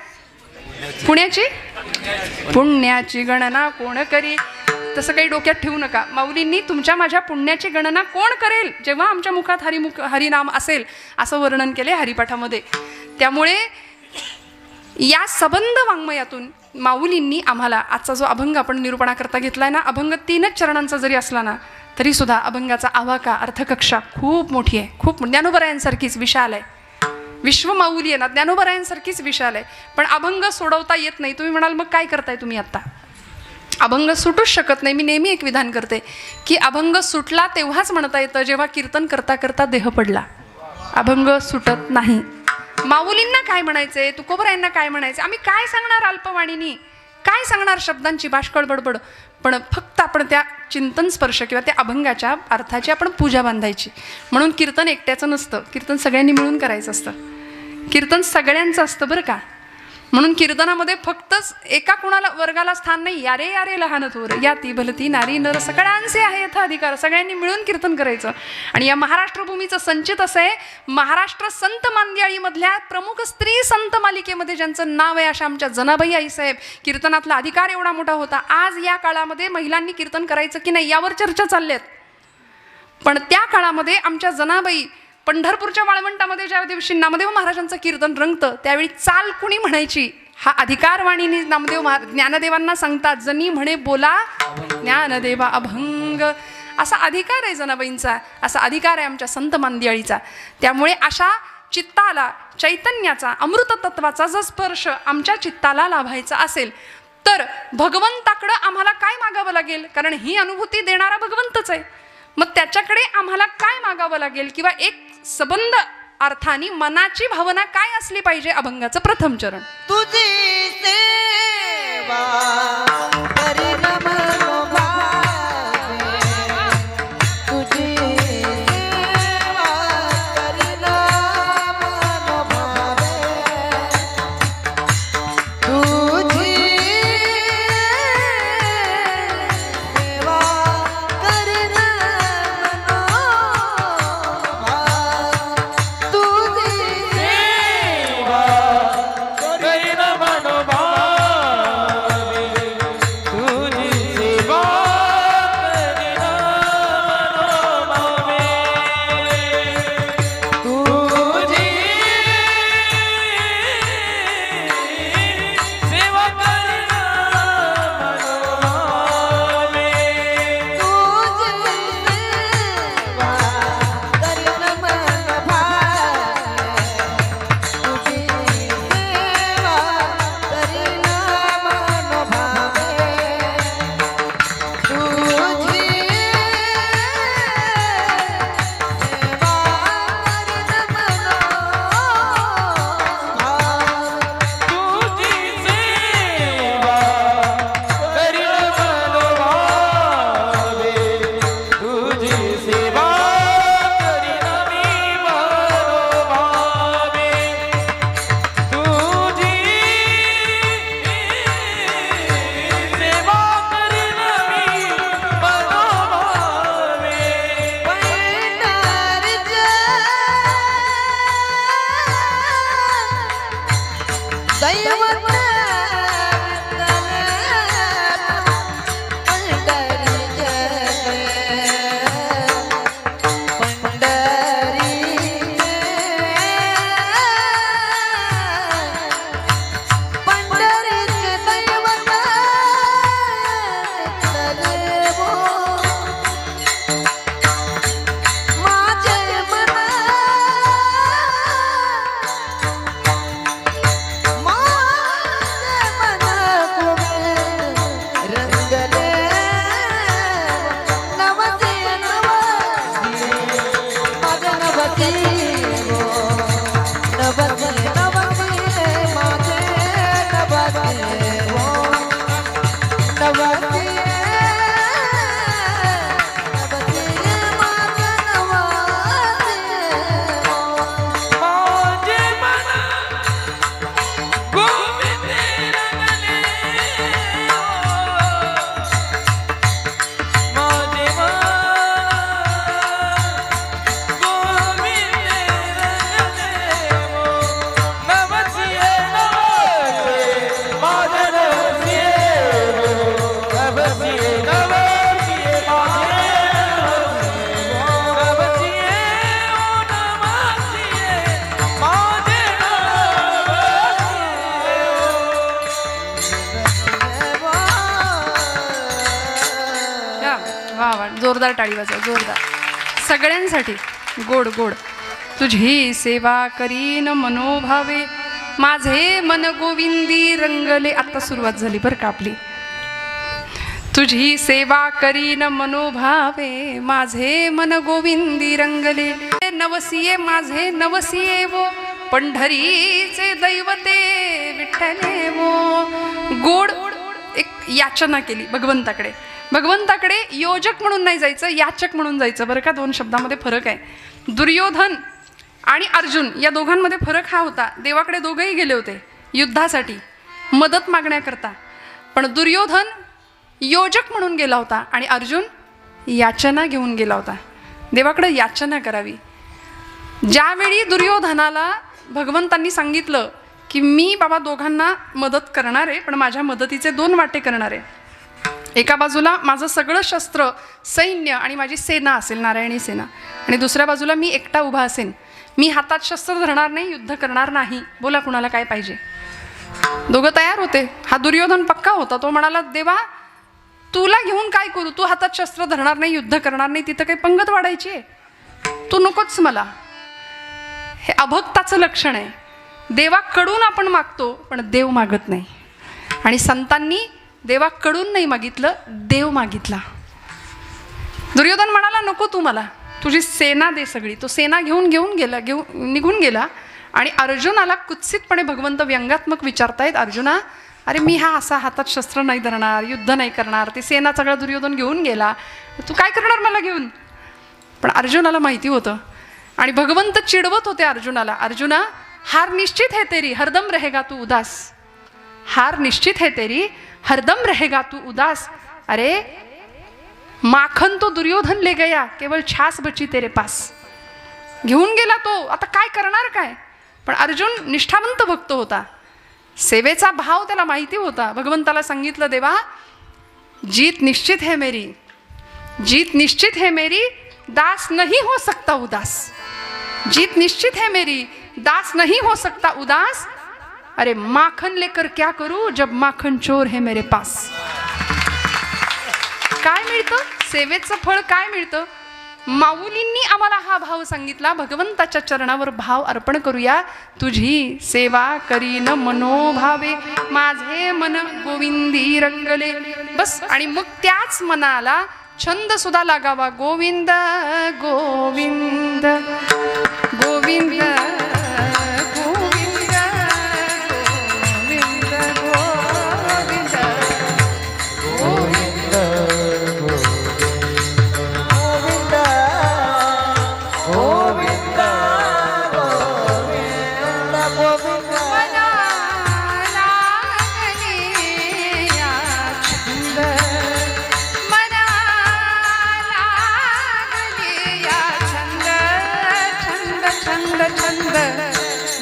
पुण्याची गणना कोण करी. तसं काही डोक्यात ठेवू नका. माऊलींनी तुमच्या माझ्या पुण्याची गणना कोण करेल जेव्हा आमच्या मुखात हरिनाम असेल असं वर्णन केले हरिपाठामध्ये. त्यामुळे या सबंध वाङ्मयातून माऊलींनी आम्हाला आजचा जो अभंग आपण निरूपणाकरता घेतलाय ना, अभंग 3च चरणांचा जरी असला ना तरी सुद्धा अभंगाचा आवाका अर्थकक्षा खूप मोठी आहे, खूप ज्ञानोबरायांसारखीच विशाल आहे. विश्व माऊली आहे ना, ज्ञानोबरायांसारखीच विशाल आहे. पण अभंग सोडवता येत नाही. तुम्ही म्हणाल मग काय करताय तुम्ही आत्ता? अभंग सुटूच शकत नाही. मी नेहमी एक विधान करते की अभंग सुटला तेव्हाच म्हणता येतं जेव्हा कीर्तन करता करता देह पडला. अभंग सुटत नाही. माऊलींना काय म्हणायचंय, तुकोबरायांना काय म्हणायचं, आम्ही काय सांगणार अल्पवाणीनी, काय सांगणार शब्दांची बाष्कळ बडबड. पण फक्त आपण त्या चिंतन स्पर्श किंवा त्या अभंगाच्या अर्थाची आपण पूजा बांधायची. म्हणून कीर्तन एकट्याचं नसतं, कीर्तन सगळ्यांनी मिळून करायचं असतं. कीर्तन सगळ्यांचं असतं बरं का. म्हणून कीर्तनामध्ये फक्तच एका कुणाला वर्गाला स्थान नाही. यारे यारे लहान थोर या ती भलती नारी नर सगळ्यांचे आहे यथा अधिकार. सगळ्यांनी मिळून कीर्तन करायचं. आणि या महाराष्ट्र भूमीचं संचित असं आहे, महाराष्ट्र संत मांदियाळीमधल्या प्रमुख स्त्री संत मालिकेमध्ये ज्यांचं नाव आहे अशा आमच्या जनाबाई आईसाहेब, कीर्तनातला अधिकार एवढा मोठा होता. आज या काळामध्ये महिलांनी कीर्तन करायचं की नाही यावर चर्चा चालल्यात. पण त्या काळामध्ये आमच्या जनाबाई पंढरपूरच्या वाळवंटामध्ये ज्या दिवशी नामदेव महाराजांचं कीर्तन रंगतं त्यावेळी चाल कुणी म्हणायची हा अधिकार वाणीने नामदेव ज्ञानदेवांना सांगतात. जनी म्हणे बोला ज्ञानदेवा अभंग, असा अधिकार आहे जनाबाईंचा, असा अधिकार आहे आमच्या संत मांदियाळीचा. त्यामुळे अशा चित्ताला चैतन्याचा अमृततत्वाचा जर स्पर्श आमच्या चित्ताला लाभायचा असेल तर भगवंताकडं आम्हाला काय मागावं लागेल, कारण ही अनुभूती देणारा भगवंतच आहे. मग त्याच्याकडे आम्हाला काय मागावं लागेल किंवा एक सबंध अर्थाने मनाची भावना काय असली पाहिजे. अभंगाचं प्रथम चरण. तुझी सेवा करीन मनोभावे, तुझी सेवा करीन मनोभावे, तुझी सेवा करीन मनोभावे, तुझी सेवा करीन मनोभावे, जोरदार टाळी वाजवा, जोरदार सगळ्यांसाठी. गोड गोड. तुझी सेवा करीन मनोभावे, माझे मन गोविंदी रंगले. आता सुरुवात झाली बरं का आपली. तुझी सेवा करीन मनोभावे, माझे मन गोविंदी रंगले. नवसिये माझे नवसिये वो, पंढरीचे दैवते विठ्ठले वो. गोड एक याचना केली भगवंताकडे. भगवंताकडे योजक म्हणून नाही जायचं, याचक म्हणून जायचं बरं का. 2 शब्दामध्ये फरक आहे. दुर्योधन आणि अर्जुन या दोघांमध्ये फरक हा होता. देवाकडे दोघंही गेले होते युद्धासाठी, मदत मागण्याकरता. पण दुर्योधन योजक म्हणून गेला होता आणि अर्जुन याचना घेऊन गेला होता. देवाकडे याचना करावी. ज्यावेळी दुर्योधनाला भगवंतांनी सांगितलं की मी बाबा दोघांना मदत करणार आहे, पण माझ्या मदतीचे 2 वाटे करणार आहे. एका बाजूला माझं सगळं शस्त्र सैन्य आणि माझी सेना असेल, नारायणी सेना, आणि दुसऱ्या बाजूला मी एकटा उभा असेन. मी हातात शस्त्र धरणार नाही, युद्ध करणार नाही. बोला कुणाला काय पाहिजे. दोघं तयार होते. हा दुर्योधन पक्का होता. तो म्हणाला देवा तुला घेऊन काय करू, तू हातात शस्त्र धरणार नाही, युद्ध करणार नाही, तिथं काही पंगत वाढायची आहे, तू नकोच मला. हे अभक्ताचं लक्षण आहे. देवाकडून आपण मागतो पण देव मागत नाही. आणि संतांनी देवाकडून नाही मागितलं, देव मागितला. दुर्योधन म्हणाला नको तू मला, तुझी सेना दे सगळी. तो सेना घेऊन निघून गेला. आणि अर्जुनाला कुत्सितपणे भगवंत व्यंगात्मक विचारतायत, अर्जुना अरे मी हा असा हातात शस्त्र नाही धरणार, युद्ध नाही करणार, ती सेना सगळा दुर्योधन घेऊन गेला, तू काय करणार मला घेऊन. पण अर्जुनाला माहिती होतं आणि भगवंत चिडवत होते अर्जुनाला, अर्जुना हार निश्चित है तेरी, हरदम रहेगा तू उदास. हार निश्चित है तेरी, हरदम रहेगा तू उदास. अरे माखन तो दुर्योधन ले गया, केवळ छास बची तेरे पास. घेऊन गेला तो, आता काय करणार काय. पण अर्जुन निष्ठावंत भक्त होता. सेवेचा भाव त्याला माहिती होता. भगवंताला सांगितलं देवा जीत निश्चित है मेरी, जीत निश्चित है मेरी, दास नहीं हो सकता उदास. जीत निश्चित है मेरी, दास नहीं हो सकता उदास. अरे माखन लेकर क्या करूं जब माखन चोर है मेरे पास. काय मिळतं सेवेचं फळ, काय मिळतं. माऊलींनी आम्हाला हा भाव सांगितला. भगवंताच्या चरणावर भाव अर्पण करूया. तुझी सेवा करीन मनोभावे, माझे मन गोविंदी रंगले. बस. आणि मग त्याच मनाला छंद सुद्धा लागावा. गोविंद गोविंद गोविंद गोविंद गोविंद गोविंद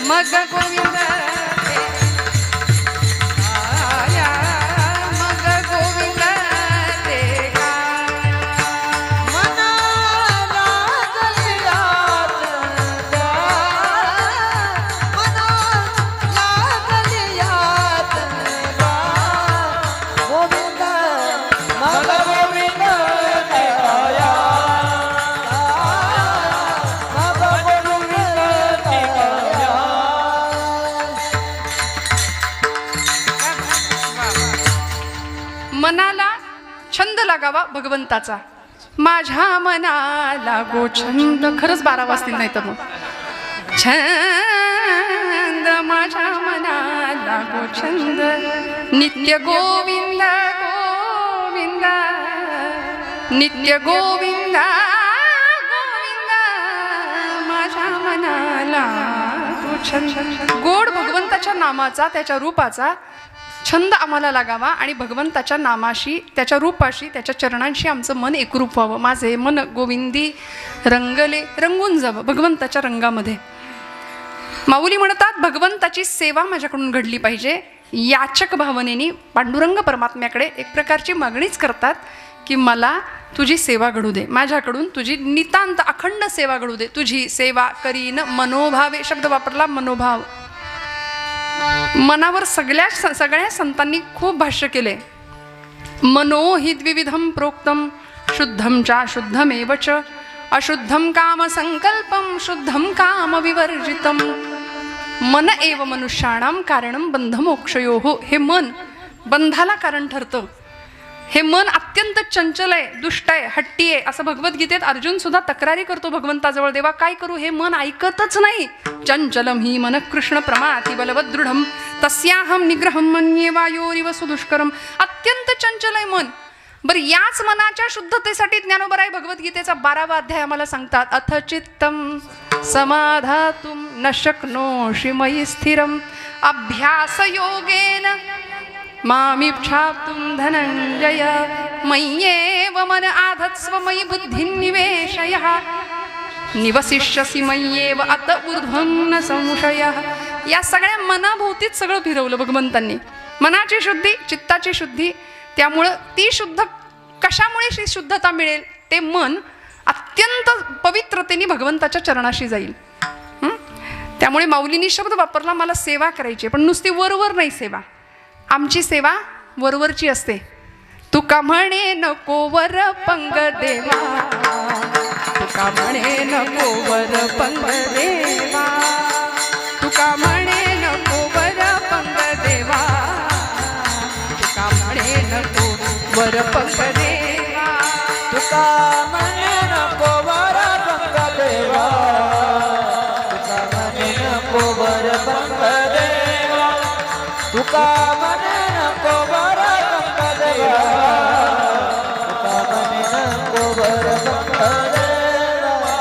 मग गोविंद आया, मग गोविंद ते मना लागल्या तंद्या, मना लागल्या तंद्या. गोविंद मग गोविंद ते आया, मग गोविंद ते आया. मनाला छंद लागावा भगवंताचा. माझ्या मनाला गो छंद. खरंच 12 वाजतील नाही तर मग छंद, माझ्या मनाला गो छंद. नित्य गोविंद गोविंद, नित्य गोविंद गोविंद, माझ्या मनाला गो छंद. गोड भगवंताच्या नामाचा, त्याच्या रूपाचा छंद आम्हाला लागावा आणि भगवंताच्या नामाशी, त्याच्या रूपाशी, त्याच्या चरणांशी आमचं मन एकरूप व्हावं. माझे मन गोविंदी रंगले, रंगून जावं भगवंताच्या रंगामध्ये. माऊली म्हणतात भगवंताची सेवा माझ्याकडून घडली पाहिजे. याचक भावनेने पांडुरंग परमात्म्याकडे एक प्रकारची मागणीच करतात की मला तुझी सेवा घडू दे, माझ्याकडून तुझी नितांत अखंड सेवा घडू दे. तुझी सेवा करीन मनोभावे शब्द वापरला. मनोभाव, मनावर सगळ्या संतांनी खूप भाष्य केले. मनो हि द्विविधम प्रोक्तम शुद्धं च शुद्धमेव च अशुद्धं कामसंकल्पं शुद्धं कामविवर्जितं मन एव मनुष्याणां कारणं बंधमोक्षयोः. हे मन बंधाला कारण ठरतं. हे मन अत्यंत चंचल आहे, दुष्ट आहे, हट्टी आहे, असं भगवद्गीतेत अर्जुन सुद्धा तक्रारी करतो भगवंताजवळ, देवा काय करू, हे मन ऐकतच नाही. चंचलम ही मन कृष्ण प्रमाति बलवदृढम तस्याहम निग्रहम मन्ये वायोरिव सुदुष्करम. अत्यंत चंचल आहे मन. बरं, याच मनाच्या शुद्धतेसाठी ज्ञानोबराय भगवद्गीतेचा 12वा अध्याय आम्हाला सांगतात, अथ चित्तम समाधातुम न शक्नोषि मयि स्थिरम अभ्यास योगेन मामिच्छाप्तुं धनंजय मय्येव मन आधत्स्व मयि बुद्धिं निवेशयः निवसिष्यसि मय्येव अत ऊर्ध्वं न संशयः. या सगळ्या मनाभोवतीच सगळं फिरवलं भगवंतांनी. मनाची शुद्धी, चित्ताची शुद्धी. त्यामुळं ती शुद्ध कशामुळे शुद्धता मिळेल, ते मन अत्यंत पवित्रतेने भगवंताच्या चरणाशी जाईल. त्यामुळे माऊलींनी शब्द वापरला, मला सेवा करायची, पण नुसती वरवर नाही सेवा. आमची सेवा वरवरची असते. तुका म्हणे नको वर पंग देवा, तुका म्हणे नको वर पंग देवा, तुका म्हणे नको वर पंग देवा, तुका म्हणे नको वर पंग देवा, तुका म्हणे नको वर पंग देवा, तुका म्हणे नको वर पंग देवा, तुका म्हणे नको वर पंग देवा, तुका म्हणे नको वर पंग देवा.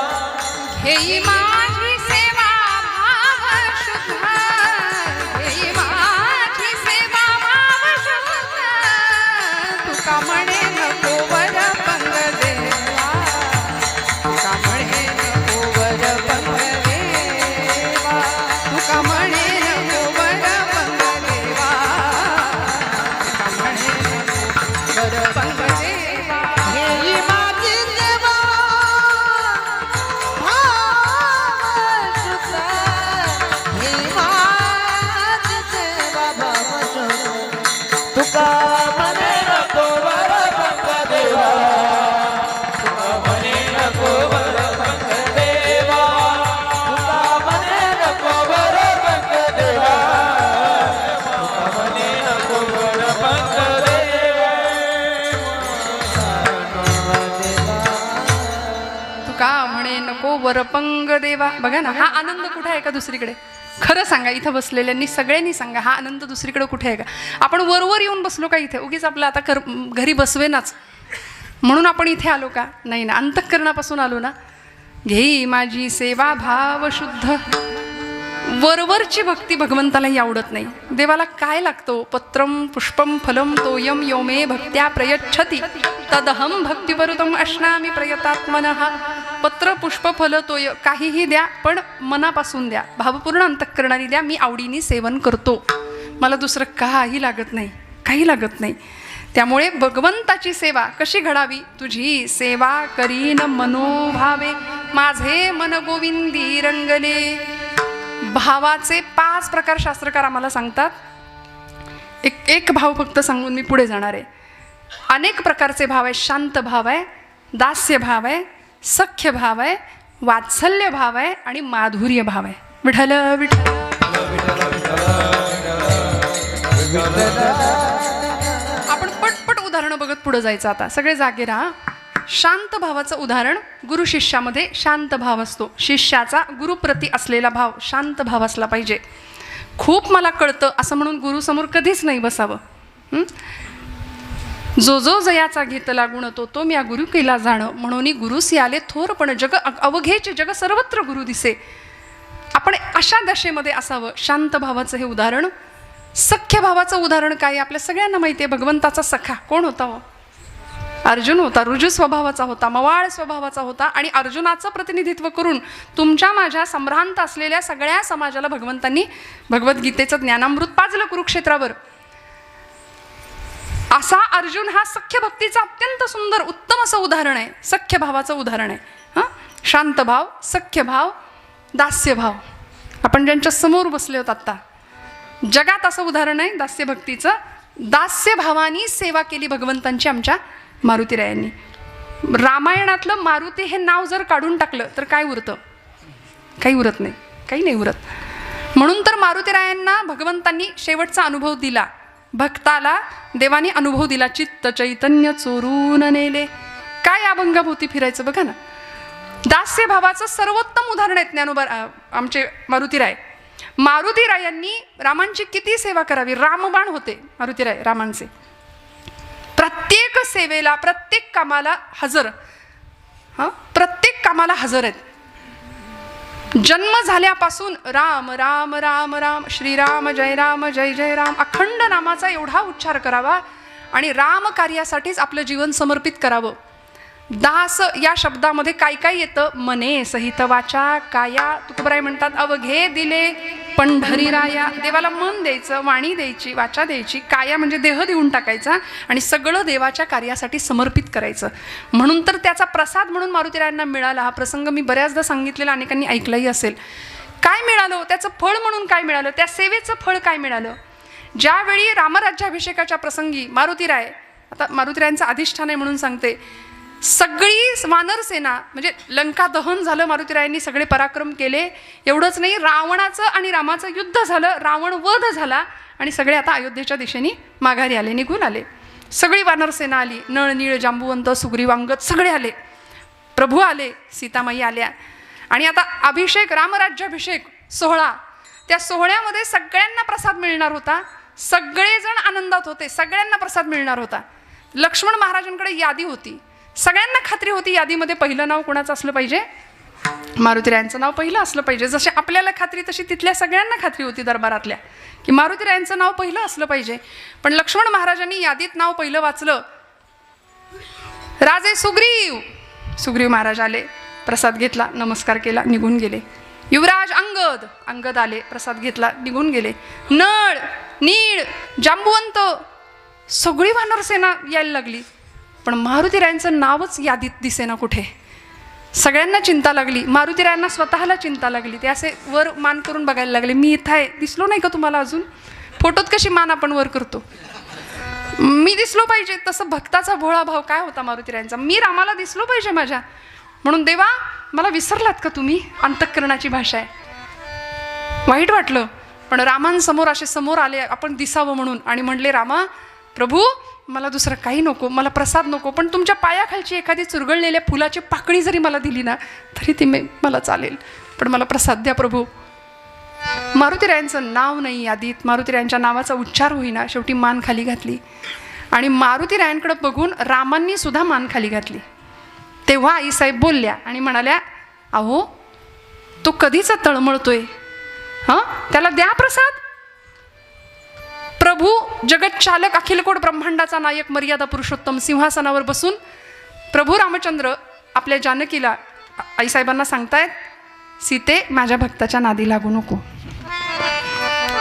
घेई माझी सेवा भाव शुद्ध, घेई माझी सेवा भाव शुद्ध, तुका म्हणे नको वर पंग देवा, तुका म्हणे नको वर पंग देवा, तुका म्हणे नको वर पंग देवा, तुका म्हणे नको वर पंग देवा. घेई माझी सेवा भाव शुद्ध, घेई माझी सेवा भाव शुद्ध, तुका म्हणे नको वर पंग देवा, तुका म्हणे नको वर पंग देवा, तुका म्हणे नको वर पंग देवा, तुका म्हणे नको वर पंग देवा. तुका म्हणे नको वरपंग देवा. बघा ना, हा आनंद कुठे आहे का दुसरीकडे? खरं सांगा, इथं बसलेल्यांनी सगळ्यांनी सांगा, हा आनंद दुसरीकडे कुठे आहे का? आपण वरवर येऊन बसलो का इथे? उगीच आपलं आता घरी बसवेनाच म्हणून आपण इथे आलो का? नाही ना, अंतःकरणापासून आलो ना. घेई माझी सेवा भाव शुद्ध. वरवरची भक्ती भगवंतालाही आवडत नाही. देवाला काय लागतो? पत्रम पुष्पम फलम तोयम यो मे भक्त्या प्रयच्छति तदहम भक्तिवरुतम अश्नामी प्रयतात्मनः. पत्र पुष्प फल तोय काहीही द्या, पण मनापासून द्या, भावपूर्ण अंतःकरणाने द्या. मी आवडीने सेवन करतो, मला दुसरं काही लागत नाही, काही लागत नाही. त्यामुळे भगवंताची सेवा कशी घडावी? तुझी सेवा करीन मनोभावे, माझे मन गोविंदी रंगले. भावाचे 5 प्रकार शास्त्रकार आम्हाला सांगतात. एक भाव फक्त सांगून मी पुढे जाणार आहे. अनेक प्रकारचे भाव आहे. शांत भाव आहे, दास्य भाव आहे, सख्य भाव आहे, वात्सल्य भाव आहे आणि माधुर्य भाव आहे. विठ्ठल विठ्ठल. आपण पटपट उदाहरणं बघत पुढे जायचं. आता सगळे जागे राहा. शांत भावाचं उदाहरण, गुरु शिष्यामध्ये शांत भाव असतो. शिष्याचा गुरुप्रती असलेला भाव शांत भाव असला पाहिजे. खूप मला कळतं असं म्हणून गुरुसमोर कधीच नाही बसावं. जो जो जयाचा घेतला गुण तो तो मी गुरु केला जाण, म्हणून गुरुसी आले थोरपण जग अवघेचे जग सर्वत्र गुरु दिसे. आपण अशा दशेमध्ये असावं. शांत भावाचं हे उदाहरण. सख्य भावाचं उदाहरण काय? आपल्या सगळ्यांना माहिती आहे, भगवंताचा सखा कोण होता? हो, अर्जुन होता. रुजू स्वभावाचा होता, मवाळ स्वभावाचा होता. आणि अर्जुनाचं प्रतिनिधित्व करून तुमच्या माझ्या संभ्रांत असलेल्या सगळ्या समाजाला भगवंतांनी भगवद्गीतेचं ज्ञानामृत पाजलं कुरुक्षेत्रावर. असा अर्जुन हा सख्य भक्तीचा अत्यंत सुंदर उत्तम असं उदाहरण आहे. सख्य भावाचं उदाहरण आहे. शांत भाव, सख्य भाव, दास्य भाव. आपण ज्यांच्या समोर बसले होत आत्ता, जगात असं उदाहरण आहे दास्य भक्तीचं. दास्य भावानी सेवा केली भगवंतांची आमच्या मारुतीरायांनी. रामायणातलं मारुती हे नाव जर काढून टाकलं तर काय उरतं? काही उरत नाही, काही नाही उरत. म्हणून तर मारुतीरायांना भगवंतांनी शेवटचा अनुभव दिला, भक्ताला देवानी अनुभव दिला, चित्त चैतन्य चोरून नेले. काय अभंगाभोवती फिरायचं बघा ना. दास्य भावाचं सर्वोत्तम उदाहरण आहे ज्ञानोबा आमचे मारुतीराय. मारुतीरायांनी रामांची किती सेवा करावी. रामबाण होते मारुतीराय रामांचे. प्रत्येक सेवेला, प्रत्येक कामाला हजर. प्रत्येक कामाला हजर आहेत. जन्म झाल्यापासून राम राम राम राम, श्रीराम जय राम जय जय राम, अखंड नामाचा एवढा उच्चार करावा आणि राम कार्यासाठीच आपलं जीवन समर्पित करावं. दास या शब्दामध्ये काय काय येतं? मने सहित वाचा काया. तुकोबराय म्हणतात अवघे दिले पंढरीराया. देवाला मन द्यायचं, वाणी द्यायची, वाचा द्यायची, काया म्हणजे देह देऊन टाकायचा आणि सगळं देवाच्या कार्यासाठी समर्पित करायचं. म्हणून तर त्याचा प्रसाद म्हणून मारुतीरायांना मिळाला. हा प्रसंग मी बऱ्याचदा सांगितलेला, अनेकांनी ऐकलाही असेल. काय मिळालं? त्याचं फळ म्हणून काय मिळालं? त्या सेवेचं फळ काय मिळालं? ज्यावेळी रामराज्याभिषेकाच्या प्रसंगी मारुतीराय, आता मारुतीरायांचं अधिष्ठान आहे म्हणून सांगते, सगळी वानरसेना म्हणजे लंका दहन झालं, मारुतीरायांनी सगळे पराक्रम केले. एवढंच नाही, रावणाचं आणि रामाचं युद्ध झालं, रावण वध झाला आणि सगळे आता अयोध्येच्या दिशेने माघारी आले, निघून आले. सगळी वानरसेना आली, नळ नीळ जांबुवंत सुग्रीवांगद सगळे आले, प्रभू आले, सीतामाई आल्या. आणि आता अभिषेक, रामराज्याभिषेक सोहळा, त्या सोहळ्यामध्ये सगळ्यांना प्रसाद मिळणार होता. सगळेजण आनंदात होते, सगळ्यांना प्रसाद मिळणार होता. लक्ष्मण महाराजांकडे यादी होती, सगळ्यांना खात्री होती यादीमध्ये पहिलं नाव कोणाचं असलं पाहिजे? मारुतीरायांचं नाव पहिलं असलं पाहिजे. जशी आपल्याला खात्री तशी तिथल्या सगळ्यांना खात्री होती दरबारातल्या की मारुतीरायांचं नाव पहिलं असलं पाहिजे. पण लक्ष्मण महाराजांनी यादीत नाव पहिलं वाचलं. राजे सुग्रीव महाराज आले, प्रसाद घेतला, नमस्कार केला, निघून गेले. युवराज अंगद आले, प्रसाद घेतला, निघून गेले. नळ नीळ जांबुवंत सगळी वानरसेना यायला लागली. पण मारुतीरायांचं नावच यादीत दिसेना कुठे. सगळ्यांना चिंता लागली, मारुतीरायांना स्वतःला चिंता लागली. ते असे वर मान करून बघायला लागले, मी इथं आहे, दिसलो नाही का तुम्हाला अजून? फोटोत कशी मान आपण वर करतो, मी दिसलो पाहिजे. तसं भक्ताचा भोळा भाव काय होता मारुतीरायांचा, मी रामाला दिसलो पाहिजे माझ्या. म्हणून देवा मला विसरलात का तुम्ही? अंतःकरणाची भाषा आहे. वाईट वाटलं, पण रामांसमोर असे समोर आले आपण दिसावं म्हणून आणि म्हणले, रामा प्रभू मला दुसरं काही नको, मला प्रसाद नको, पण तुमच्या पायाखालची एखादी चुरगळलेल्या फुलाची पाकळी जरी मला दिली ना तरी ती मला चालेल, पण मला प्रसाद द्या प्रभू. मारुतीरायांचं नाव नाही यादीत, मारुतीरायांच्या नावाचा उच्चार होईना. शेवटी मान खाली घातली आणि मारुतीरायांकडे बघून रामांनी सुद्धा मान खाली घातली. तेव्हा आईसाहेब बोलल्या आणि म्हणाल्या, अहो तो कधीचा तळमळतोय, त्याला द्या प्रसाद. प्रभू जगत चालक, अखिलकोट ब्रह्मांडाचा नायक, मर्यादा पुरुषोत्तम सिंहासनावर बसून प्रभू रामचंद्र आपल्या जानकीला, आईसाहेबांना सांगतायत, सीते माझ्या भक्ताच्या नादी लागू नको,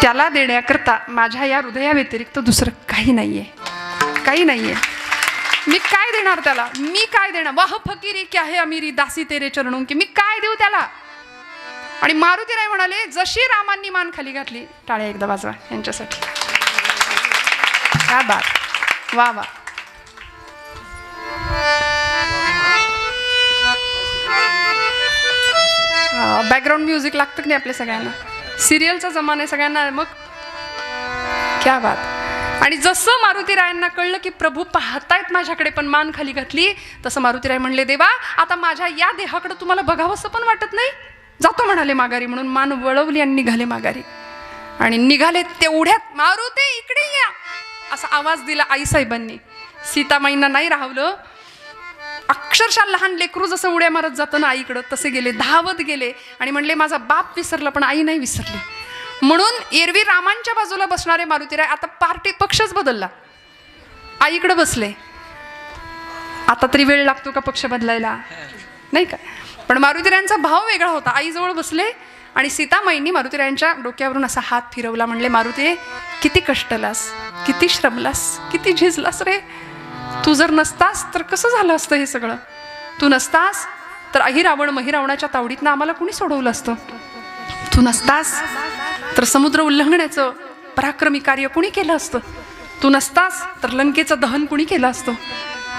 त्याला देण्याकरता माझ्या या हृदयाव्यतिरिक्त दुसरं काही नाहीये, काही नाहीये. मी काय देणार त्याला, मी काय देणार? वाह फकीरी क्या है अमीरी, दासी तेरे चरणों की, मी काय देऊ त्याला? आणि मारुतीराय म्हणाले, जशी रामांनी मान खाली घातली, टाळ्या एकदा वाजवा यांच्यासाठी. क्या बात, वा वा. बॅकग्राऊंड म्युझिक लागतं की नाही आपल्या सगळ्यांना? सिरियलचा जमाना आहे सगळ्यांना, मग क्या बात. आणि जसं मारुतीरायांना कळलं की प्रभू पाहतायत माझ्याकडे पण मान खाली घातली, तसं मारुतीराय म्हणले, देवा आता माझ्या या देहाकडे तुम्हाला बघावंसं पण वाटत नाही, जातो म्हणाले माघारी. म्हणून मान वळवली आणि निघाले माघारी. आणि निघाले तेवढ्यात मारुती इकडे या असा आवाज दिला आईसाहेबांनी. सीतामाईंना नाही राहवलं, अक्षरशः लहान लेकरू जसं उड्या मारत जातं ना आईकडं, तसे गेले, धावत गेले आणि म्हणले, माझा बाप विसरला पण आई नाही विसरली. म्हणून एरवी रामांच्या बाजूला बसणारे मारुतीराय आता पार्टी पक्षच बदलला, आईकडे बसले. आता तरी वेळ लागतो का पक्ष बदलायला, नाही का? पण मारुतीरायांचा भाव वेगळा होता. आईजवळ बसले आणि सीतामाईंनी मारुतीरायांच्या डोक्यावरून असा हात फिरवला. म्हणले, मारुती किती कष्टलास, किती श्रमलास, किती झिजलास रे. तू जर नसतास तर कसं झालं असतं हे सगळं? तू नसतास तर अहिरावण महिरावणाच्या तावडीतनं आम्हाला कुणी सोडवलं असतं? तू नसतास तर समुद्र उल्लंघण्याचं पराक्रमी कार्य कुणी केलं असतं? तू नसतास तर लंकेचं दहन कुणी केलं असतं?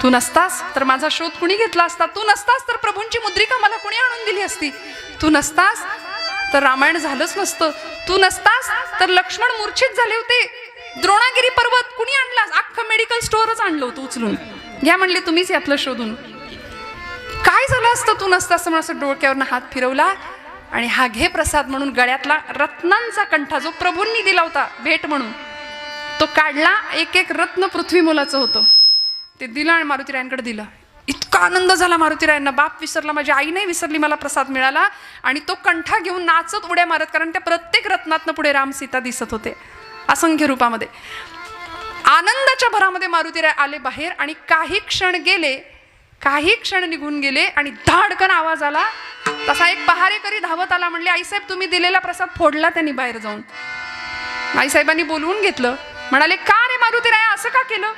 तू नसतास तर माझा शोध कुणी घेतला असता, तू नसतास तर प्रभूंची मुद्रिका मला कुणी आणून दिली असती, तू नसतास तर रामायण झालंच नसतं, तू नसतास तर लक्ष्मण मूर्छित झाले होते, द्रोणागिरी पर्वत कुणी आणला, अख्खं मेडिकल स्टोअरच आणलं होतं उचलून, घ्या म्हणले तुम्हीच यातलं शोधून. काय झालं असतं तू नसतास म्हणून असं डोक्यावरनं हात फिरवला आणि हा घे प्रसाद म्हणून गळ्यातला रत्नांचा कंठा जो प्रभूंनी दिला होता भेट म्हणून तो काढला. एक एक रत्न पृथ्वी मोलाचं होतं, ते दिलं आणि मारुतीरायांकडे दिलं. इतका आनंद झाला मारुतीरायांना, बाप विसरला, माझी आई नाही विसरली, मला प्रसाद मिळाला. आणि तो कंठा घेऊन नाचत उड्या मारत, कारण त्या प्रत्येक रत्नातनं पुढे राम सीता दिसत होते असंख्य रूपामध्ये. आनंदाच्या भरामध्ये मारुतीराय आले बाहेर आणि काही क्षण निघून गेले आणि धाडकन आवाज आला. तसा एक पहारेकरी धावत आला, म्हणले आईसाहेब तुम्ही दिलेला प्रसाद फोडला त्यांनी बाहेर जाऊन. आईसाहेबांनी बोलवून घेतलं, म्हणाले का रे मारुतीराय असं का केलं?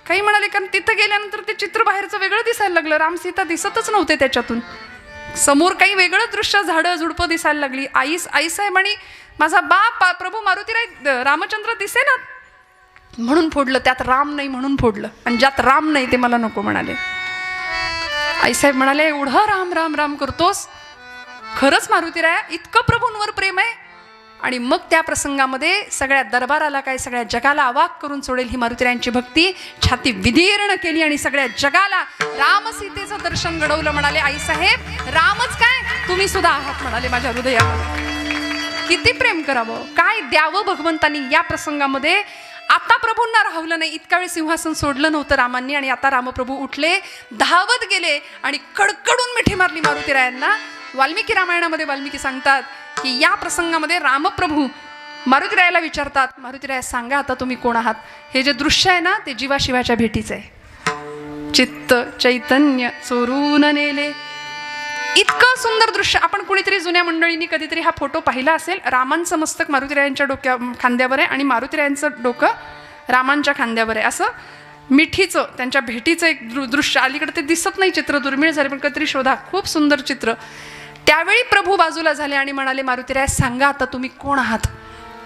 काही म्हणाले कारण तिथं गेल्यानंतर ते चित्र बाहेरचं वेगळं दिसायला लागलं, राम सीता दिसतच नव्हते त्याच्यातून, समोर काही वेगळं दृश्य झाडं झुडपं दिसायला लागली. आईसाहेब आणि माझा बाप प्रभू मारुतीराय रामचंद्र दिसेनात म्हणून फोडलं, त्यात राम नाही म्हणून फोडलं, आणि ज्यात राम नाही ते मला नको म्हणाले. आईसाहेब म्हणाले एवढं राम राम राम करतोस, खरंच मारुतीराया इतकं प्रभूंवर प्रेम आहे? आणि मग त्या प्रसंगामध्ये सगळ्या दरबाराला काय सगळ्या जगाला अवाक करून सोडेल ही मारुतीरायांची भक्ती छाती विदीर्ण केली आणि सगळ्या जगाला रामसीतेचं दर्शन घडवलं. म्हणाले आईसाहेब रामच काय तुम्ही सुद्धा आहात म्हणाले माझ्या हृदयामध्ये. किती प्रेम करावं, काय द्यावं भगवंतांनी या प्रसंगामध्ये. आता प्रभूंना राहवलं नाही, इतका वेळ सिंहासन सोडलं नव्हतं रामांनी, आणि आता रामप्रभू उठले, धावत गेले आणि कडकडून मिठी मारली मारुतीरायांना. वाल्मिकी रामायणामध्ये वाल्मिकी सांगतात की या प्रसंगामध्ये रामप्रभू मारुतीरायाला विचारतात, मारुतीराया सांगा आता तुम्ही कोण आहात? हे जे दृश्य आहे ना ते जीवाशिवाच्या भेटीचं आहे. चित्त चैतन्य चोरून नेले, इतकं सुंदर दृश्य. आपण कुणीतरी जुन्या मंडळींनी कधीतरी हा फोटो पाहिला असेल. रामांचं मस्तक मारुतीरायांच्या खांद्यावर आहे आणि मारुतीरायांचं डोकं रामांच्या खांद्यावर आहे. असं मिठीचं त्यांच्या भेटीचं एक दृश्य अलीकडे ते दिसत नाही, चित्र दुर्मिळ झाले, पण कधीतरी शोधा, खूप सुंदर चित्र. त्यावेळी प्रभू बाजूला झाले आणि म्हणाले मारुतीराया सांगा आता तुम्ही कोण आहात,